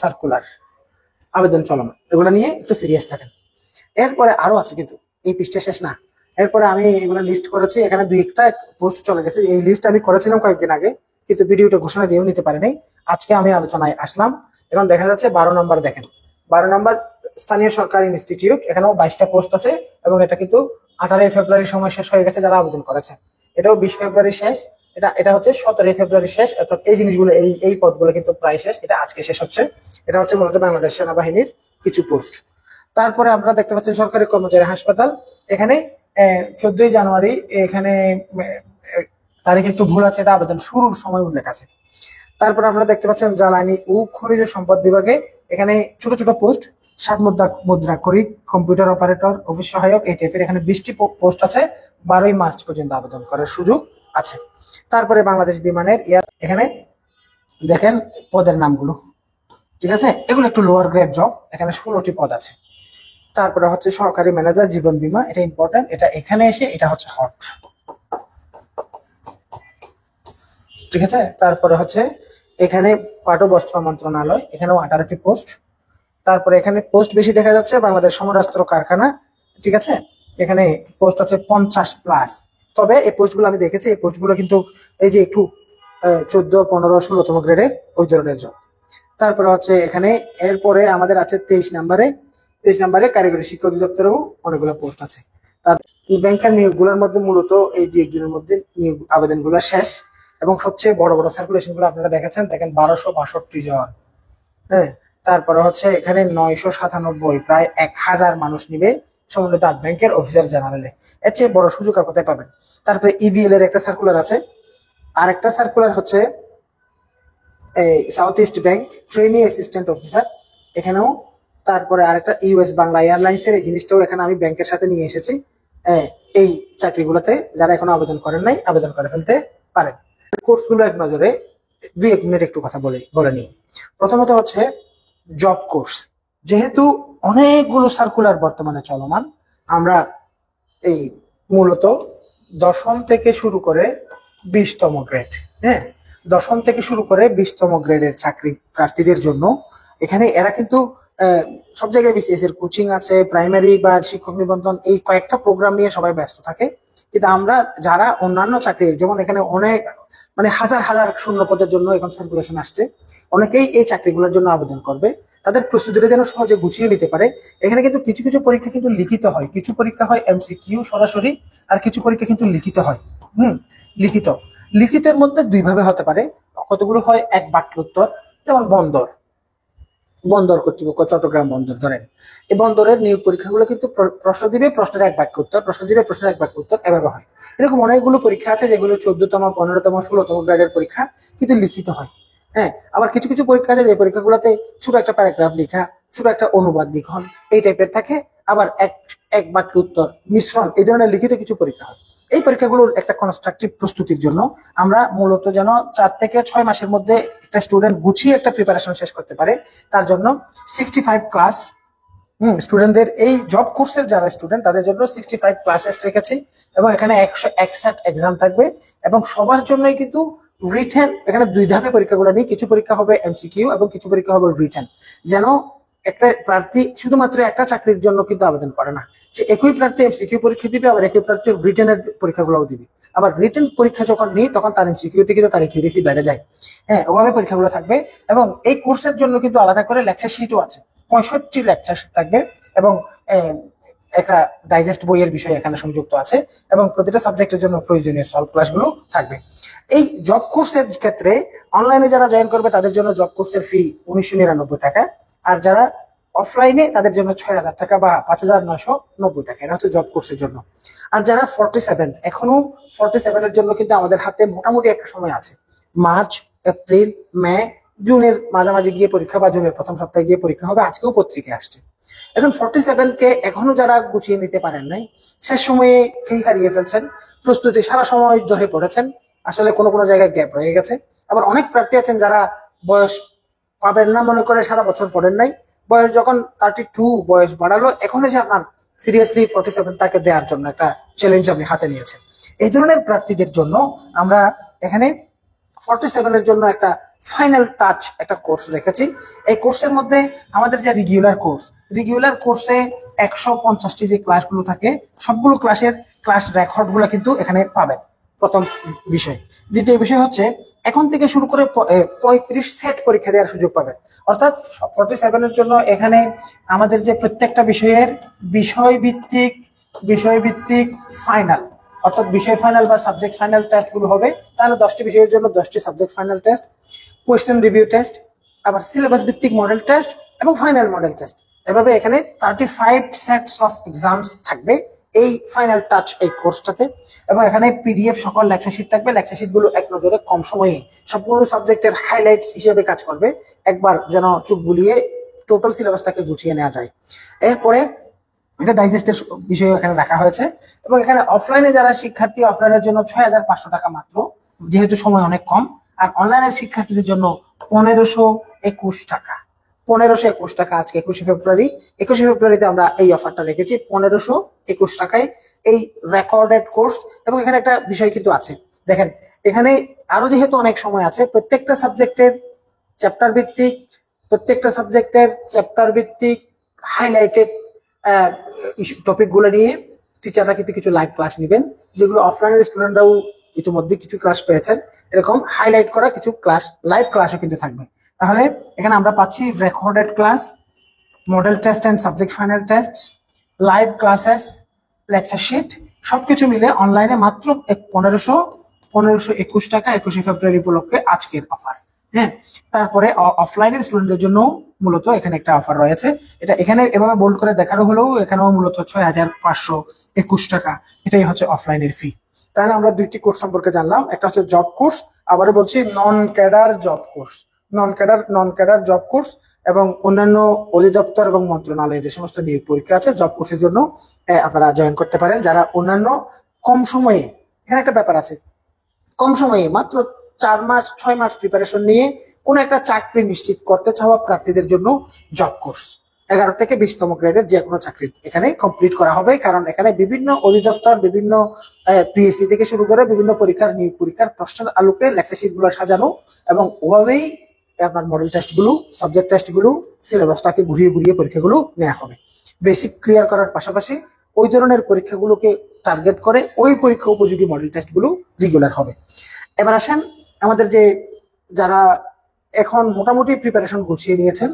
সার্কুলার, আবেদন চলমান, এগুলো নিয়ে একটু সিরিয়াস থাকেন। এরপরে আরো আছে, কিন্তু এই পৃষ্ঠা শেষ না। এরপরে আমি এগুলো লিস্ট করেছি, এখানে দুই একটা পোস্ট চলে গেছে, এই লিস্ট আমি করেছিলাম কয়েকদিন আগে, কিন্তু ভিডিওটা ঘোষণা দিয়েও নিতে পারিনি, আজকে আমি আলোচনায় আসলাম। এখন দেখা যাচ্ছে 12 নম্বর, দেখেন 12 নম্বর স্থানীয় সরকার ইনস্টিটিউট, এখানেও 22টা পোস্ট আছে, এবং এটা কিন্তু 18 ফেব্রুয়ারি সময় শেষ হয়ে গেছে যারা আবেদন করেছে, এটাও 20 ফেব্রুয়ারি শেষ, এটা হচ্ছে 17 ফেব্রুয়ারি শেষ, অর্থাৎ এই জিনিসগুলো, এই পদগুলো কিন্তু প্রায় শেষ, এটা আজকে শেষ হচ্ছে। এটা হচ্ছে মূলত বাংলাদেশ সেনাবাহিনীর কিছু পোস্ট। তারপরে আপনারা দেখতে পাচ্ছেন সরকারি কর্মচারী হাসপাতাল, এখানে 14 জানুয়ারি, এখানে তারিখ একটু ভুল আছে, এটা আবেদন শুরুর সময় উল্লেখ আছে। তারপর আপনারা দেখতে পাচ্ছেন জ্বালানি ও খনিজ সম্পদ বিভাগে, এখানে ছোট ছোট পোস্ট, 7 মুদ্রা করি, কম্পিউটার অপারেটর, অফিস সহায়ক, এই টাইপের এখানে 20টি পোস্ট আছে, 12 মার্চ পর্যন্ত আবেদন করার সুযোগ আছে। তারপরে বাংলাদেশ বিমানের এখানে দেখেন পদের নামগুলো, ঠিক আছে, এগুলো একটু লোয়ার গ্রেড জব, এখানে 16টি পদ আছে। তারপরে হচ্ছে সহকারী ম্যানেজার জীবন বীমা, এটা ইম্পর্টেন্ট, এটা এখানে এসে এটা হচ্ছে হট, ঠিক আছে। তারপরে হচ্ছে এখানে পাট ও বস্ত্র মন্ত্রণালয়, এখানেও 18টি পোস্ট। তারপরে এখানে পোস্ট বেশি দেখা যাচ্ছে বাংলাদেশ সমরাস্ত্র কারখানা, ঠিক আছে, এখানে পোস্ট আছে 50+। তবে এই পোস্টগুলো আমি দেখেছি, এই পোস্টগুলো কিন্তু এই যে একটু 14, 15, 16তম গ্রেডের ওই ধরনের জব। তারপরে হচ্ছে এখানে এরপরে আমাদের আছে 23 নম্বরে কারিগরি শিক্ষা অধিদপ্তরেও অনেকগুলো পোস্ট আছে। তার ব্যাংকের নিয়োগগুলোর মধ্যে মূলত এই 2-1 দিনের মধ্যে নিয়োগ আবেদনগুলো শেষ, এবং সবচেয়ে বড় বড় সার্কুলেশন গুলো আপনারা দেখেছেন, দেখেন 1262 জন। হ্যাঁ, তারপরে হচ্ছে এখানে 997, প্রায় 1000 মানুষ নিবে সমন্বিত 8 ব্যাংকের অফিসার জেনারেলে। এর চেয়ে বড় সুযোগ আর কোথায় পাবেন। তারপরে ইবিএল এর একটা সার্কুলার আছে, আর একটা সার্কুলার হচ্ছে এই south east bank training assistant officer, এখানেও। তারপরে আরেকটা ইউএস বাংলা এয়ারলাইন্সের, এই জিনিসটাও এখানে আমি ব্যাংকের সাথে নিয়ে এসেছি। এই চাকরিগুলোতে যারা এখনো আবেদন করেন নাই, আবেদন করে ফেলতে পারেন। কোর্সগুলো এক নজরে 2-1 মিনিট একটু কথা বলে নিই। প্রথমত হচ্ছে জব কোর্স, যেহেতু অনেকগুলো সার্কুলার বর্তমানে চলমান, আমরা এই মূলত 10ম থেকে শুরু করে 20তম গ্রেড, হ্যাঁ, 10ম থেকে শুরু করে 20তম গ্রেডের চাকরি প্রার্থীদের জন্য এখানে এরা কিন্তু সব জায়গায় বিসিএস এর কোচিং আছে, প্রাইমারি বা শিক্ষক নিবন্ধন, এই কয়েকটা প্রোগ্রাম নিয়ে সবাই ব্যস্ত থাকে। কিন্তু আমরা যারা অন্যান্য চাকরি, যেমন এখানে অনেক মানে হাজার হাজার শূন্য পদের জন্য এখন সার্কুলেশন আসছে, অনেকেই এই চাকরিগুলোর জন্য আবেদন করবে, তাদের প্রস্তুতিটা যেন সহজে গুছিয়ে নিতে পারে। এখানে কিন্তু কিছু কিছু পরীক্ষা কিন্তু লিখিত হয়, কিছু পরীক্ষা হয় এমসিকিউ সরাসরি, আর কিছু পরীক্ষা কিন্তু লিখিত হয়। লিখিত, লিখিতের মধ্যে 2 ভাবে হতে পারে, কতগুলো হয় 1 বাক্য উত্তর, যেমন বন্দর কর্তৃপক্ষ, চট্টগ্রাম বন্দর ধরেন, এই বন্দরের নিয়োগ পরীক্ষাগুলো কিন্তু প্রশ্ন দিবে, প্রশ্নের 1 বাক্য উত্তর, প্রশ্ন দিবে, প্রশ্নের 1 বাক্য উত্তর, এভাবে হয়। এরকম অনেকগুলো পরীক্ষা আছে যেগুলো 14তম, 15তম, 16তম গ্রেডের পরীক্ষা, কিন্তু লিখিত হয়। হ্যাঁ, আবার কিছু কিছু পরীক্ষা আছে যে পরীক্ষাগুলোতে ছোট একটা প্যারাগ্রাফ লেখা, ছোট একটা অনুবাদ লিখন, এই টাইপের থাকে। আবার এক বাক্য উত্তর মিশ্রণ, এই ধরনের লিখিত কিছু পরীক্ষা হয়। এই পরীক্ষাগুলোর একটা কনস্ট্রাকটিভ প্রস্তুতির জন্য আমরা মূলত যেন 4 থেকে 6 মাসের মধ্যে একটা স্টুডেন্ট গুছিয়ে একটা প্রিপারেশন শেষ করতে পারে, তার জন্য 65 ক্লাস স্টুডেন্টদের, এই জব কোর্সের যারা স্টুডেন্ট তাদের জন্য 65 ক্লাসেস রেখেছি, এবং এখানে 161 এক্সাম থাকবে, এবং সবার জন্যই কিন্তু রিটেন, এখানে 2 ধাপে পরীক্ষাগুলো নিয়ে, কিছু পরীক্ষা হবে এমসিকিউ এবং কিছু পরীক্ষা হবে রিটেন, যেন একটা প্রার্থী শুধুমাত্র একটা চাকরির জন্য কিন্তু আবেদন করে না, সে একই প্রার্থী এমসিকিউ পরীক্ষা দিবে, আবার একই প্রার্থী রিটেনের পরীক্ষাগুলোও দিবে। আবার রিটেন পরীক্ষা যখন নিই তখন তার এমসিকিউতে কিন্তু তার একিউরেসি বেড়ে যায়। হ্যাঁ, ওভাবে পরীক্ষাগুলো থাকবে, এবং এই কোর্সের জন্য কিন্তু আলাদা করে লেকচার শিটও আছে, 65 লেকচার থাকবে, এবং একটা ডাইজেস্ট বইয়ের বিষয় এখানে সংযুক্ত আছে এবং প্রতিটা সাবজেক্টের জন্য প্রয়োজনীয় সলভ ক্লাসগুলো থাকবে। এই জব কোর্সের ক্ষেত্রে অনলাইনে যারা জয়েন করবে তাদের জন্য জব কোর্সের ফি 1999 টাকা, আর যারা অফলাইনে তাদের জন্য 6000 টাকা বা 5990 টাকা। এটা হচ্ছে জব কোর্সের জন্য। আর যারা 47 এখনো 47 এর জন্য কিন্তু আমাদের হাতে মোটামুটি একটা সময় আছে, মার্চ, এপ্রিল, মে, জুনের মাঝামাঝি গিয়ে পরীক্ষা বা জুনের প্রথম সপ্তাহে গিয়ে পরীক্ষা হবে। আজকেও পত্রিকা আসছে। এখন 47 কে এখনো যারা গুছিয়ে নিতে পারেন নাই, শেষ সময়ে খেই হারিয়ে ফেলছেন, প্রস্তুতি সারা সময় ধরে পড়েছেন, আসলে কোনো কোনো জায়গায় গ্যাপ রয়ে গেছে। আবার অনেক প্রার্থী আছেন যারা বয়স পাবেন না মনে করে সারা বছর পড়েন নাই, বয়স যখন 32 বয়স বাড়ালো এখন এসে আপনার সিরিয়াসলি 47 তাকে দেওয়ার জন্য একটা চ্যালেঞ্জ আপনি হাতে নিয়েছেন। এই ধরনের প্রার্থীদের জন্য আমরা এখানে 47 এর জন্য একটা ফাইনাল টাচ একটা কোর্স রেখেছি। এই কোর্সের মধ্যে আমাদের যে রেগুলার কোর্সে 150টি যে ক্লাসগুলো থাকে সবগুলো ক্লাসের ক্লাস রেকর্ড গুলো কিন্তু এখানে পাবেন, প্রথম বিষয়। দ্বিতীয় বিষয় হচ্ছে এখন থেকে শুরু করে 35 সেট পরীক্ষা দেওয়ার সুযোগ পাবেন। অর্থাৎ 47 এর জন্য এখানে আমাদের যে প্রত্যেকটা বিষয়ের বিষয়ভিত্তিক ফাইনাল, অর্থাৎ বিষয় ফাইনাল বা সাবজেক্ট ফাইনাল টেস্ট গুলো হবে। তাহলে 10টি বিষয়ের জন্য 10টি subject final test, question review test, আবার সিলেবাস ভিত্তিক মডেল টেস্ট এবং ফাইনাল মডেল টেস্ট। এভাবে এখানে 35 সেটস অফ এক্সামস থাকবে এই ফাইনাল টাচ এই কোর্সটাতে। এবং এখানে পিডিএফ সকল লেকচার শিট থাকবে। লেকচার শিট গুলো এক নজরে কম সময়ে সবগুলো সাবজেক্টের হাইলাইটস হিসেবে কাজ করবে, একবার যেন চোখ বুলিয়ে টোটাল সিলেবাসটাকে গুছিয়ে নেওয়া যায়। এরপরে এটা ডাইজেস্টের বিষয় এখানে রাখা হয়েছে। এবং এখানে অফলাইনে যারা শিক্ষার্থী, অফলাইনের জন্য 6500 টাকা মাত্র, যেহেতু সময় অনেক কম। আর অনলাইনের শিক্ষার্থীদের জন্য 1521 টাকা। 1521 টাকা আজকে 21শে ফেব্রুয়ারি। 21শে ফেব্রুয়ারিতে আমরা এই অফারটা রেখেছি 1521 টাকায় এই রেকর্ডেড কোর্স। এবং এখানে একটা বিষয় কিন্তু আছে, দেখেন এখানে আরো যেহেতু অনেক সময় আছে, প্রত্যেকটা সাবজেক্টের চ্যাপ্টার ভিত্তিক হাইলাইটেড টপিক গুলো নিয়ে টিচাররা কিন্তু কিছু লাইভ ক্লাস নেবেন, যেগুলো অফলাইনের স্টুডেন্টরাও ইতিমধ্যে কিছু ক্লাস পেয়েছেন। এরকম হাইলাইট করা কিছু ক্লাস, লাইভ ক্লাসও কিন্তু থাকবে। তাহলে এখানে আমরা পাচ্ছি recorded class, model test and subject final test, live classes, lecture sheet, সবকিছু মিলে অনলাইনে মাত্র 1521 টাকা 21শে ফেব্রুয়ারি উপলক্ষে আজকের অফার। হ্যাঁ, তারপরে অফলাইনের স্টুডেন্টদের জন্য মূলত এখানে একটা অফার রয়েছে। এটা এখানে এভাবে বোল্ড করে দেখানো হলেও এখানেও মূলত 6521 টাকা, এটাই হচ্ছে অফলাইনের ফি। তাহলে আমরা দুইটি কোর্স সম্পর্কে জানলাম, একটা হচ্ছে জব কোর্স, আবারও বলছি নন ক্যাডার জব কোর্স এবং অন্যান্য অধিদপ্তর এবং মন্ত্রণালয়ে যে সমস্ত নিয়োগ পরীক্ষা আছে জব কোর্সের জন্য আপনারা জয়েন করতে পারেন। যারা অন্যান্য কম সময়ে, এখানে একটা ব্যাপার আছে, কম সময়ে মাত্র 4 মাস 6 মাস প্রিপারেশন নিয়ে কোন একটা চাকরি নিশ্চিত করতে চাওয়া প্রার্থীদের জন্য জব কোর্স 11 থেকে 20তম গ্রেডের যে কোনো চাকরি এখানে কমপ্লিট করা হবে। কারণ এখানে বিভিন্ন অধিদপ্তর, বিভিন্ন পিএসসি থেকে শুরু করে বিভিন্ন পরীক্ষার নিয়োগ পরীক্ষার প্রশ্নের আলোকে লেকচার শিট গুলো সাজানো এবং ওভাবেই আপনার মডেল টেস্ট গুলো, সাবজেক্ট টেস্ট গুলো, সিলেবাসটাকে ঘুরিয়ে ঘুরিয়ে পরীক্ষাগুলো নেওয়া হবে। বেসিক ক্লিয়ার করার পাশাপাশি ওই ধরনের পরীক্ষাগুলোকে টার্গেট করে ওই পরীক্ষা উপযোগী মডেল টেস্ট গুলো রেগুলার হবে। এবার আসেন আমাদের যারা এখন মোটামুটি প্রিপারেশন গুছিয়ে নিয়েছেন,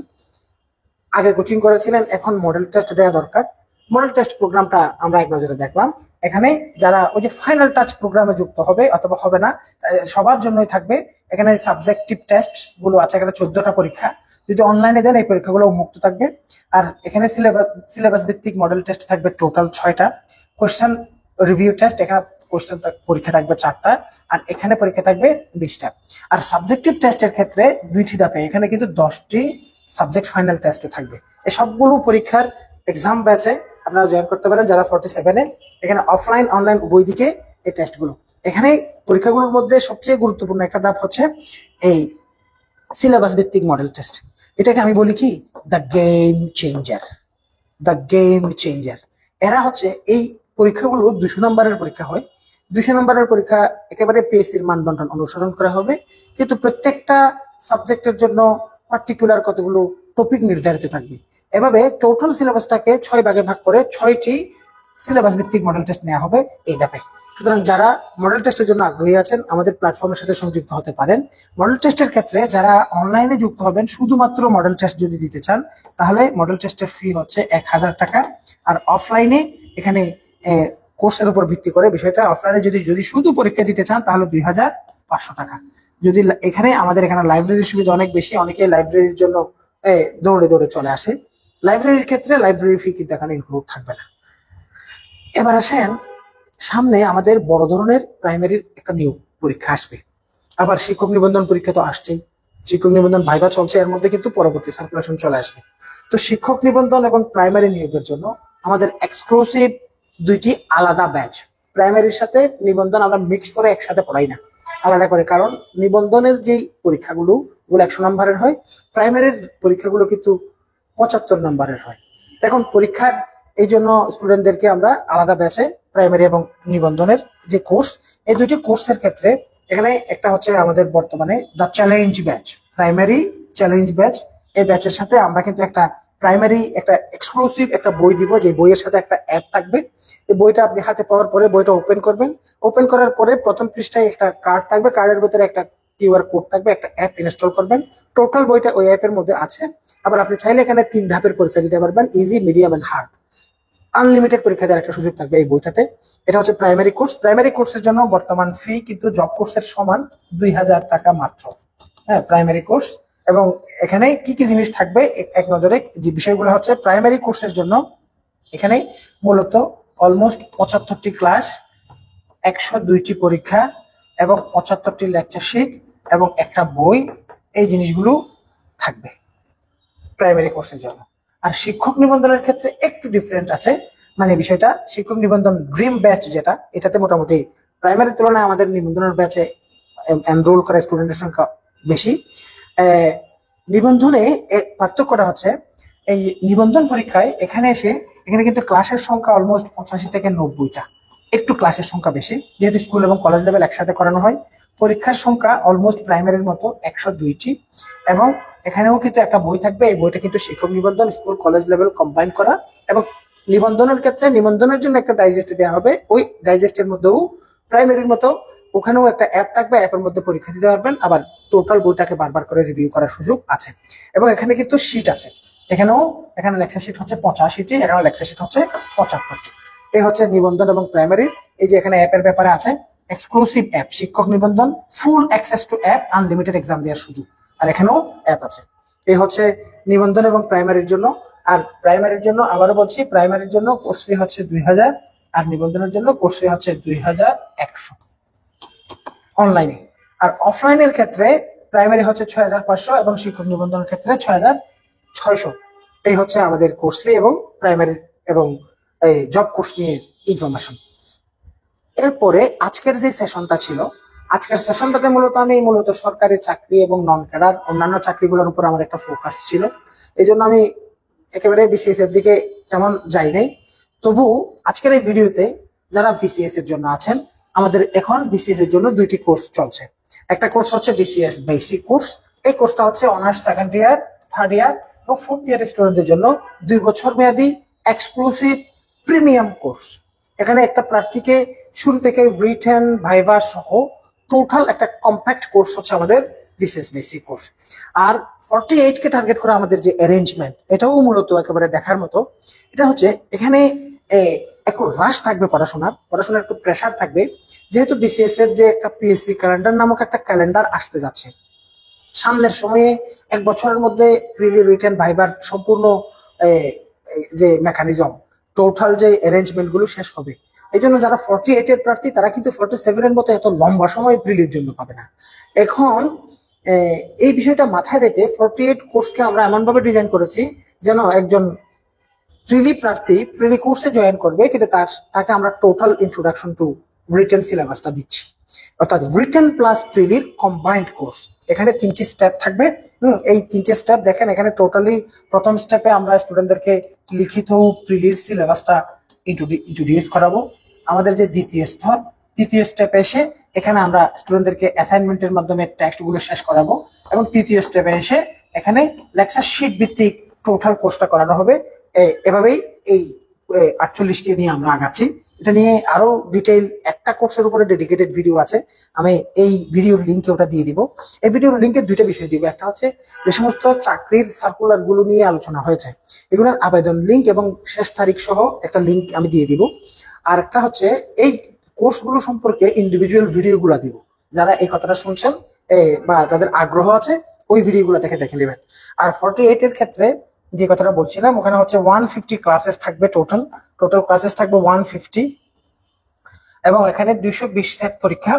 আগে কোচিং করেছিলেন, এখন মডেল টেস্ট দেওয়া দরকার। মডেল টেস্ট প্রোগ্রামটা আমরা এক নজরে দেখলাম। এখানে যারা ওই যে ফাইনাল টাচ প্রোগ্রামে যুক্ত হবে অথবা হবে না, সবার জন্যই থাকবে। এখানে সাবজেক্টিভ টেস্ট গুলো আছে, এখানে 14টা পরীক্ষা। যদি অনলাইনে দেন এই পরীক্ষাগুলো মুক্ত থাকবে। আর এখানে সিলেবাস ভিত্তিক মডেল টেস্ট থাকবে টোটাল 6টা। কোয়েশ্চেন রিভিউ টেস্ট, এখানে কোয়েশ্চেন পরীক্ষা থাকবে 4টা, আর এখানে পরীক্ষা থাকবে 20টা। আর সাবজেক্টিভ টেস্টের ক্ষেত্রে 2টি ধাপে, এখানে কিন্তু 10টি সাবজেক্ট ফাইনাল টেস্টও থাকবে। এই সবগুলো পরীক্ষার এক্সাম ব্যাচে আপনারা জয়েন করতে পারেন যারা 47-এ। এখানে অফলাইন অনলাইন উভয় দিকে এই টেস্টগুলো। এখানে পরীক্ষাগুলোর মধ্যে সবচেয়ে গুরুত্বপূর্ণ একটা ধাপ হচ্ছে এই সিলেবাস ভিত্তিক মডেল টেস্ট। এটাকে আমি বলি কি দ্য গেম চেঞ্জার। এরা হচ্ছে এই পরীক্ষাগুলো 200 নম্বরের পরীক্ষা হয়। 200 নম্বরের পরীক্ষা একেবারে পিএসসির মানদণ্ড অনুসরণ করা হবে, কিন্তু প্রত্যেকটা সাবজেক্টের জন্য পার্টিকুলার কতগুলো টপিক নির্ধারিত থাকবে। এভাবে টোটাল সিলেবাসটাকে 6 ভাগে ভাগ করে 6টি সিলেবাস ভিত্তিক মডেল টেস্ট নেওয়া হবে এই ধাপে। সুতরাং যারা মডেল টেস্টের জন্য আগ্রহী আছেন আমাদের প্ল্যাটফর্মের সাথে সংযুক্ত হতে পারেন। মডেল টেস্টের ক্ষেত্রে যারা অনলাইনে যুক্ত হবেন শুধুমাত্র মডেল টেস্ট যদি দিতে চান তাহলে মডেল টেস্টের ফি হচ্ছে 1000 টাকা। আর অফলাইনে এখানে কোর্সের উপর ভিত্তি করে বিষয়টা, অফলাইনে যদি শুধু পরীক্ষা দিতে চান তাহলে 2500 টাকা। যদি এখানে আমাদের এখানে লাইব্রেরির সুবিধা অনেক বেশি, অনেকে লাইব্রেরির জন্য দৌড়ে দৌড়ে চলে আসে। লাইব্রেরির ক্ষেত্রে লাইব্রেরি ফি কিন্তু এখানে ইনক্লুড থাকবে না। এবার আসেন, সামনে আমাদের বড় ধরনের প্রাইমারির একটা নিয়োগ পরীক্ষা আসবে, আবার শিক্ষক নিবন্ধন পরীক্ষা তো আসছেই, শিক্ষক নিবন্ধন ভাইবা চলছে, এর মধ্যে কিন্তু পরবর্তী সার্কুলেশন চলে আসবে। তো শিক্ষক নিবন্ধন এবং প্রাইমারি নিয়োগের জন্য আমাদের এক্সক্লুসিভ দুইটি আলাদা ব্যাচ। প্রাইমারির সাথে নিবন্ধন আমরা মিক্স করে একসাথে পড়াই না, আলাদা করে, কারণ নিবন্ধনের যে পরীক্ষাগুলো ওগুলো 100 নম্বরের হয়, প্রাইমারির পরীক্ষাগুলো কিন্তু 75 নম্বরের হয়। এখন পরীক্ষার এই জন্য স্টুডেন্টদেরকে আমরা আলাদা ব্যাচে প্রাইমারি এবং নিবন্ধনের যে কোর্স, এই দুটি কোর্সের ক্ষেত্রে এখানে একটা হচ্ছে আমাদের বর্তমানে the challenge batch, primary challenge batch. এই ব্যাচের সাথে আমরা কিন্তু একটা প্রাইমারি একটা এক্সক্লুসিভ একটা বই দিব, যে বইয়ের সাথে একটা অ্যাপ থাকবে। এই বইটা আপনি হাতে পাওয়ার পরে বইটা ওপেন করবেন, ওপেন করার পরে প্রথম পৃষ্ঠায় একটা কার্ড থাকবে, কার্ডের ভিতরে একটা কিউআর কোড থাকবে, একটা অ্যাপ ইনস্টল করবেন। টোটাল বইটা ওই অ্যাপের মধ্যে আছে। আবার আপনি চাইলে এখানে 3 ধাপের পরীক্ষা দিতে পারবেন, easy, medium and hard. Unlimited পরীক্ষা দেওয়ার একটা সুযোগ থাকবে এই বইটাতে। এটা হচ্ছে প্রাইমারি কোর্স। প্রাইমারি কোর্সের জন্য বর্তমান ফি কিন্তু জব কোর্সের সমান 2000 টাকা মাত্র। হ্যাঁ, প্রাইমারি কোর্স। এবং এখানে কি কি জিনিস থাকবে এক নজরে যে বিষয়গুলো হচ্ছে, প্রাইমারি কোর্সের জন্য এখানে মূলত অলমোস্ট 75টি ক্লাস, 102টি পরীক্ষা এবং 75টি লেকচার শিট এবং একটা বই, এই জিনিসগুলো থাকবে প্রাইমারি কোর্সের জন্য। আর শিক্ষক নিবন্ধনের ক্ষেত্রে একটু ডিফারেন্ট আছে, মানে বিষয়টা শিক্ষক নিবন্ধন ড্রিম ব্যাচ যেটা, এটাতে মোটামুটি প্রাইমারির তুলনায় আমাদের নিবন্ধনের ব্যাচে এনরোল করা স্টুডেন্টের সংখ্যা বেশি। নিবন্ধনে পার্থক্যটা হচ্ছে, এই নিবন্ধন পরীক্ষায় এখানে কিন্তু ক্লাসের সংখ্যা অলমোস্ট 85 থেকে 90টা, একটু ক্লাসের সংখ্যা বেশি, যেহেতু স্কুল এবং কলেজ লেভেল একসাথে করানো হয়। পরীক্ষার সংখ্যা অলমোস্ট প্রাইমারির মতো 102টি, এবং এখানেও কিন্তু একটা বই থাকবে। এই বইটা কিন্তু শিক্ষক নিবন্ধন, স্কুল, কলেজ লেভেল কম্বাইন করা। এবং নিবন্ধনের ক্ষেত্রে নিবন্ধনের জন্য একটা ডাইজেস্ট দেওয়া হবে, ওই ডাইজেস্টের মধ্যেও প্রাইমারির মতো ওখানেও একটা অ্যাপ থাকবে, অ্যাপের মধ্যে পরীক্ষা দিতে পারবেন। আবার টোটাল বইটাকে বারবার করে রিভিউ করার সুযোগ আছে। এবং এখানে কিন্তু শীট আছে, এখানে লেকচার শীট হচ্ছে 85টি, এখানে লেকচার শীট হচ্ছে 75টি। এই হচ্ছে নিবন্ধন এবং প্রাইমারির। এই যে এখানে অ্যাপের ব্যাপারে আছে, এক্সক্লুসিভ অ্যাপ শিক্ষক নিবন্ধন, ফুল access to app, unlimited exam দেওয়ার সুযোগ, আর এখানেও অ্যাপ আছে। এই হচ্ছে নিবন্ধন এবং প্রাইমারির জন্য। আর প্রাইমারির জন্য আবারও বলছি, প্রাইমারির জন্য কোর্স ফি হচ্ছে 2000, আর নিবন্ধনের জন্য কোর্স ফি হচ্ছে 2100 অনলাইনে। আর অফলাইনের ক্ষেত্রে প্রাইমারি হচ্ছে 6500 এবং শিক্ষক নিবন্ধনের ক্ষেত্রে 6600। এই হচ্ছে আমাদের কোর্স ফি এবং প্রাইমারি এবং এই জব কোর্স নিয়ে ইনফরমেশন। এরপরে আজকের যে সেশনটা ছিল, আজকের সেশনটাতে আমি মূলত সরকারি চাকরি এবং নন ক্যাডার অন্যান্য চাকরিগুলোর উপর আমার একটা ফোকাস ছিল। এই জন্য আমি একেবারে বিসিএস এর দিকে তেমন যাই নাই। তবু আজকের এই ভিডিওতে যারা বিসিএস এর জন্য আছেন, আমাদের এখন বিসিএস এর জন্য 2টি কোর্স চলছে। একটা কোর্স হচ্ছে বিসিএস বেসিক কোর্স। এই কোর্সটা হচ্ছে honours second year, third year এবং ফোর্থ ইয়ার স্টুডেন্টদের জন্য 2 বছর মেয়াদী এক্সক্লুসিভ প্রিমিয়াম কোর্স। এখানে একটা প্রার্থীকে শুরু থেকে রিটেন, ভাইভা সহ টোটাল একটা কম্প্যাক্ট কোর্স হচ্ছে আমাদের বিসিএস বেসিক কোর্স। আর 48 কে টার্গেট করে আমাদের যে অ্যারেঞ্জমেন্ট, এটাও মূলত একেবারে দেখার মতো। এটা হচ্ছে এখানে একটু রাশ থাকবে, পড়াশোনার একটু প্রেশার থাকবে, যেহেতু বিসিএস এর যে একটা পিএসসি ক্যালেন্ডার নামক একটা ক্যালেন্ডার আসতে যাচ্ছে সামনের সময়ে, 1 বছরের মধ্যে প্রিলি, রিটেন, ভাইবার সম্পূর্ণ যে মেকানিজম, টোটাল যে অ্যারেঞ্জমেন্ট গুলো শেষ হবে। এই জন্য যারা 48 এর প্রার্থী তারা কিন্তু 47 এর মতো এত লম্বা সময় প্রিলির জন্য পাবে না। এখন এই বিষয়টা মাথায় রেখে 48 কোর্সকে আমরা এমন ভাবে ডিজাইন করেছি যেন একজন প্রিলি প্রার্থী প্রিলি কোর্সে জয়েন করবে, কিন্তু তাকে আমরা টোটাল ইন্ট্রোডাকশন টু রিটেন সিলেবাসটা দিচ্ছি, অর্থাৎ রিটেন প্লাস প্রিলির কম্বাইন্ড কোর্স। এখানে 3টি স্টেপ থাকবে। এই 3টে স্টেপ দেখেন, এখানে টোটালি প্রথম স্টেপে আমরা স্টুডেন্টদেরকে লিখিত প্রিলির সিলেবাসটা ইন্ট্রোডিউস করাবো। আমাদের যে দ্বিতীয় স্টেপে এসে এখানে আমরা স্টুডেন্টদেরকে অ্যাসাইনমেন্টের মাধ্যমে টেক্সটগুলো শেষ করাবো, এবং তৃতীয় স্টেপে এসে এখানে লেকচার শিট ভিত্তিক টোটাল কোর্সটা করানো হবে। এভাবেই এই 48কে নিয়ে আমরা আগাচ্ছি। এটা নিয়ে আরো ডিটেইল একটা কোর্সের উপরে ডেডিকেটেড ভিডিও আছে, আমি এই ভিডিওর লিঙ্কে ওটা দিয়ে দিব। এই ভিডিওর লিঙ্কে দুইটা বিষয় দিব, একটা হচ্ছে যে সমস্ত চাকরির সার্কুলার গুলো নিয়ে আলোচনা হয়েছে এগুলোর আবেদন লিঙ্ক এবং শেষ তারিখ সহ একটা লিঙ্ক আমি দিয়ে দিব। আর একটা হচ্ছে এই কোর্সগুলো সম্পর্কে ইন্ডিভিজুয়াল ভিডিও গুলা দিব, যারা এই কথাটা শুনছেন বা তাদের আগ্রহ আছে ওই ভিডিওগুলো দেখে দেখে নেবেন। আর 48 এর ক্ষেত্রে যে কথাটা বলছিলাম, ওখানে হচ্ছে 150 ক্লাসেস থাকবে, টোটাল ক্লাসেস থাকবে 150, এবং এখানে 220 সেট পরীক্ষা।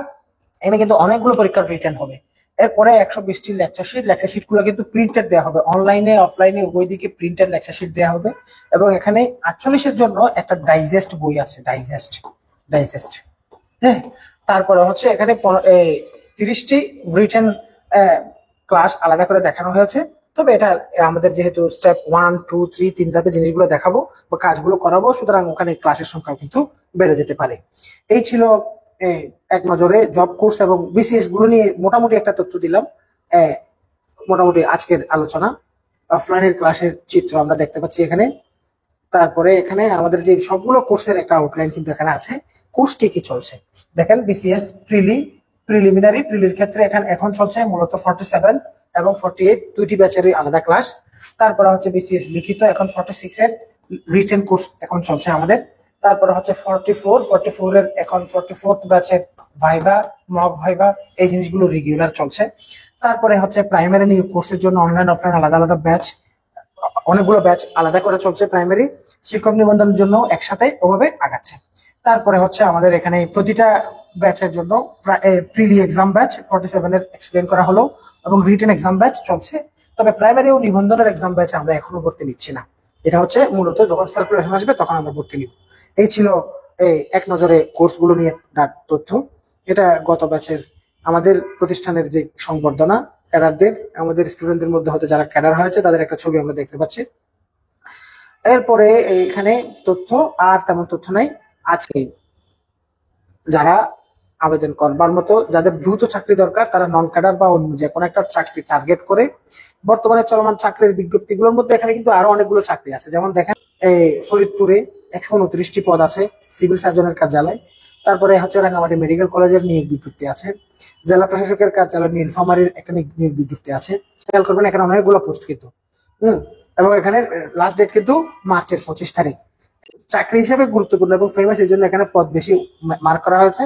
এখানে কিন্তু অনেকগুলো পরীক্ষার রিটার্ন হবে। এরপরে 120টি লেকচার শিট গুলো কিন্তু প্রিন্টেড দেওয়া হবে, অনলাইনে অফলাইনে উভয় দিকে প্রিন্টেড লেকচার শিট দেওয়া হবে। এবং এখানে 48 এর জন্য একটা ডাইজেস্ট বই আছে, ডাইজেস্ট। হ্যাঁ, তারপরে হচ্ছে এখানে 30টি রিটেন ক্লাস আলাদা করে দেখানো হয়েছে। তবে এটা আমাদের যেহেতু স্টেপ 1, 2, 3 তিন ধাপে জিনিসগুলো দেখাবো বা কাজগুলো করাবো, সুতরাং ওখানে ক্লাসের সংখ্যা কিন্তু বেড়ে যেতে পারে। এই ছিল এক নজরে জব কোর্স এবং বিসিএস গুলো নিয়ে মোটামুটি একটা তথ্য দিলাম। মোটামুটি আজকের আলোচনা। অফলাইনের ক্লাসের চিত্র আমরা দেখতে পাচ্ছি এখানে। তারপরে এখানে আমাদের যে সবগুলো কোর্সের একটা আউটলাইন কিন্তু এখানে আছে, কোর্স কি কি চলছে দেখেন। বিসিএস প্রিলির ক্ষেত্রে এখন চলছে মূলত 47 এবং 48 দুইটি ব্যাচেরই আলাদা ক্লাস। তারপরে হচ্ছে বিসিএস লিখিত এখন 46 এর রিটেন কোর্স এখন চলছে আমাদের। তারপরে হচ্ছে 44 এর এখন 44th ব্যাচের ভাইভা, মক ভাইভা, এই জিনিসগুলো রেগুলার চলছে। তারপরে হচ্ছে প্রাইমারি নিউ কোর্সের জন্য অনলাইন অফলাইন আলাদা আলাদা ব্যাচ, অনেকগুলো ব্যাচ আলাদা করে চলছে। প্রাইমারি শিক্ষক নিবন্ধনের জন্য একসাথে ওভাবে আগাচ্ছে। তারপরে হচ্ছে আমাদের এখানে প্রতিটা ব্যাচের জন্য প্রিলি এক্সাম ব্যাচ 47 এর এক্সপ্লেন করা হলো, এবং রিটেন এক্সাম ব্যাচ চলছে। তবে প্রাইমারি ও নিবন্ধনের এক্সাম ব্যাচ আমরা এখনো ভর্তি নিচ্ছি না, এটা হচ্ছে মূলত যখন সার্কুলেশন আসবে তখন আমরা ভর্তি নিব। এই ছিল এক নজরে কোর্সগুলো নিয়ে তথ্য। এটা গত ব্যাচের আমাদের প্রতিষ্ঠানের যে সংবর্ধনা ক্যাডারদের, আমাদের স্টুডেন্টদের মধ্যে হতে যারা ক্যাডার হয়েছে তাদের একটা ছবি আমরা দেখতে পাচ্ছি। এরপরে এখানে তথ্য আর তেমন তথ্য নাই। আজকে যারা আবেদন করবার মতো, যাদের দ্রুত চাকরি দরকার, তারা নন ক্যাডার বা অন্য যে কোনো একটা চাকরি টার্গেট করে বর্তমানে চলমান চাকরির বিজ্ঞপ্তিগুলোর মধ্যে এখানে কিন্তু আরো অনেকগুলো চাকরি আছে। যেমন দেখেন ফরিদপুরে 129টি পদ আছে সিভিল সার্জনের কার্যালয়। তারপরে হচ্ছে রাঙ্গামাটি মেডিকেল কলেজের নিয়োগ বিজ্ঞপ্তি আছে। জেলা প্রশাসকের কার্যালয় নীলফামারীর একটা নিয়োগ বিজ্ঞপ্তি আছে। খেয়াল করবেন এখানে অনেকগুলো পোস্ট কিন্তু এবং এখানে লাস্ট ডেট কিন্তু মার্চের 25 তারিখ। চাকরি হিসেবে গুরুত্বপূর্ণ এবং ফেমাস, এই জন্য এখানে পদ বেশি মার্ক করা হয়েছে।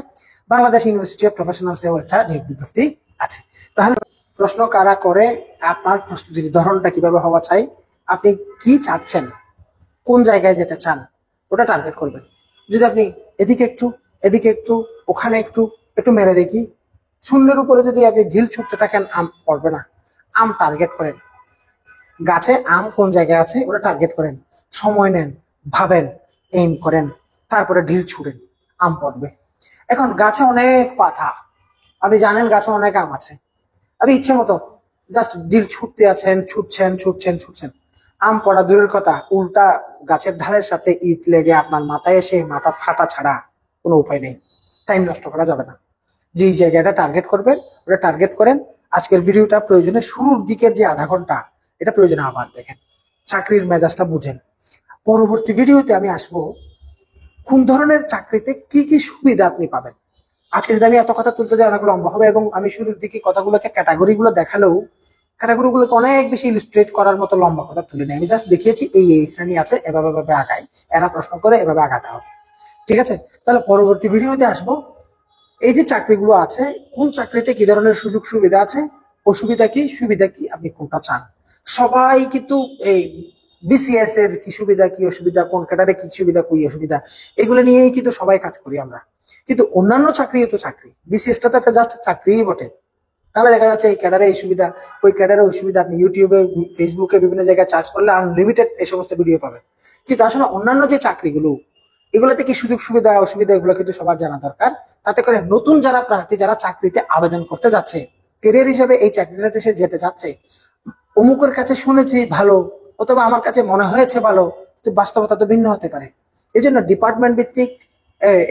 বাংলাদেশ ইউনিভার্সিটি অফ প্রফেশনালস এও একটা নিয়োগ বিজ্ঞপ্তি আছে। তাহলে প্রশ্ন কারা করে, আপনার প্রস্তুতির ধরনটা কিভাবে হওয়া চাই, আপনি কি চাচ্ছেন, কোন জায়গায় যেতে চান, ওটা টার্গেট করবেন। যদি আপনি এদিকে একটু ওখানে একটু মেরে দেখি, শূন্যের উপরে যদি আপনি ঢিল ছুটতে থাকেন আম পড়বে না। আম টার্গেট করেন, গাছে আম কোন জায়গায় আছে ওটা টার্গেট করেন, সময় নেন, ভাবেন, এইম করেন, তারপরে ঢিল ছুড়েন, আম পড়বে। এখন গাছে অনেক পাতা, আপনি জানেন গাছে অনেক আম আছে, আপনি ইচ্ছে মতো জাস্ট ঢিল ছুটতে আছেন, ছুটছেন, আম পড়া দূরের কথা, উল্টা গাছের ঢালের সাথে ইট লেগে আপনার মাথায় এসে মাথা ফাটা ছাড়া কোনো উপায় নেই। টাইম নষ্ট করা যাবে না। যেই জায়গাটা টার্গেট করবেন ওটা টার্গেট করেন। আজকের ভিডিওটা প্রয়োজনে শুরুর দিকের যে আধা ঘন্টা এটা প্রয়োজনে আবার দেখেন, চাকরির মেজাজটা বুঝেন। পরবর্তী ভিডিওতে আমি আসবো কোন ধরনের চাকরিতে কি কি সুবিধা আপনি পাবেন। আজকে যদি আমি এত কথা তুলতে যাই অনেক লম্বা হবে, এবং আমি শুরুর দিকে কথাগুলোকে ক্যাটাগরি গুলো দেখালেও ক্যাটাগরি গুলোকে অনেক বেশি ইলিস্ট্রেট করার মতো লম্বা কথা তুলে নেই। আমি জাস্ট দেখিয়েছি এই শ্রেণী আছে, এভাবে আগাই, এরা প্রশ্ন করে এভাবে আগাতে হবে। ঠিক আছে, তাহলে পরবর্তী ভিডিওতে আসবো এই যে চাকরিগুলো আছে, কোন চাকরিতে কি ধরনের সুযোগ সুবিধা আছে, অসুবিধা কি আপনি কোনটা চান। সবাই কিন্তু এই বিসিএস এর কি সুবিধা কি অসুবিধা, কোন ক্যাডারে কি সুবিধা কি অসুবিধা, এগুলো নিয়েই কিন্তু সবাই কাজ করি আমরা। কিন্তু অন্যান্য চাকরি তো চাকরি, বিসিএসটা তো একটা জাস্ট চাকরিই বটে। তাহলে দেখা যাচ্ছে এই ক্যাডারে এই সুবিধা, ওই ক্যাডারে ওই সুবিধা, আপনি ইউটিউবে ফেসবুকে বিভিন্ন জায়গায় চার্জ করলে আনলিমিটেড এই সমস্ত ভিডিও পাবেন। কিন্তু আসলে অন্যান্য যে চাকরিগুলো, এগুলোতে কি সুযোগ সুবিধা অসুবিধা এগুলো কিন্তু সবার জানা দরকার। তাতে করে নতুন যারা প্রার্থী, যারা চাকরিতে আবেদন করতে যাচ্ছে, ক্যারিয়ার হিসেবে এই চাকরিটাতে সে যেতে চাচ্ছে, অমুকের কাছে শুনেছি ভালো, অথবা আমার কাছে মনে হয়েছে ভালো, কিন্তু বাস্তবতা তো ভিন্ন হতে পারে। এই জন্য ডিপার্টমেন্ট ভিত্তিক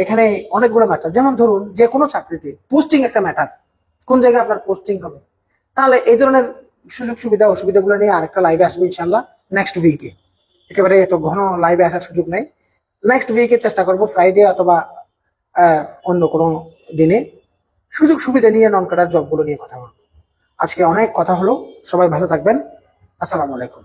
এখানে অনেকগুলো ম্যাটার। যেমন ধরুন যে কোনো চাকরিতে পোস্টিং একটা ম্যাটার, কোন জায়গায় আপনার পোস্টিং হবে। তাহলে এই ধরনের সুযোগ সুবিধা অসুবিধাগুলো নিয়ে আরেকটা লাইভে আসবে ইনশাল্লাহ নেক্সট উইকে। একেবারে এত ঘন লাইভে আসার সুযোগ নেই। নেক্সট উইকে চেষ্টা করব ফ্রাইডে অথবা অন্য কোনো দিনে সুযোগ সুবিধা নিয়ে নন ক্যাডার জবগুলো নিয়ে কথা বলবো। আজকে অনেক কথা হলো, সবাই ভালো থাকবেন। আসসালামু আলাইকুম।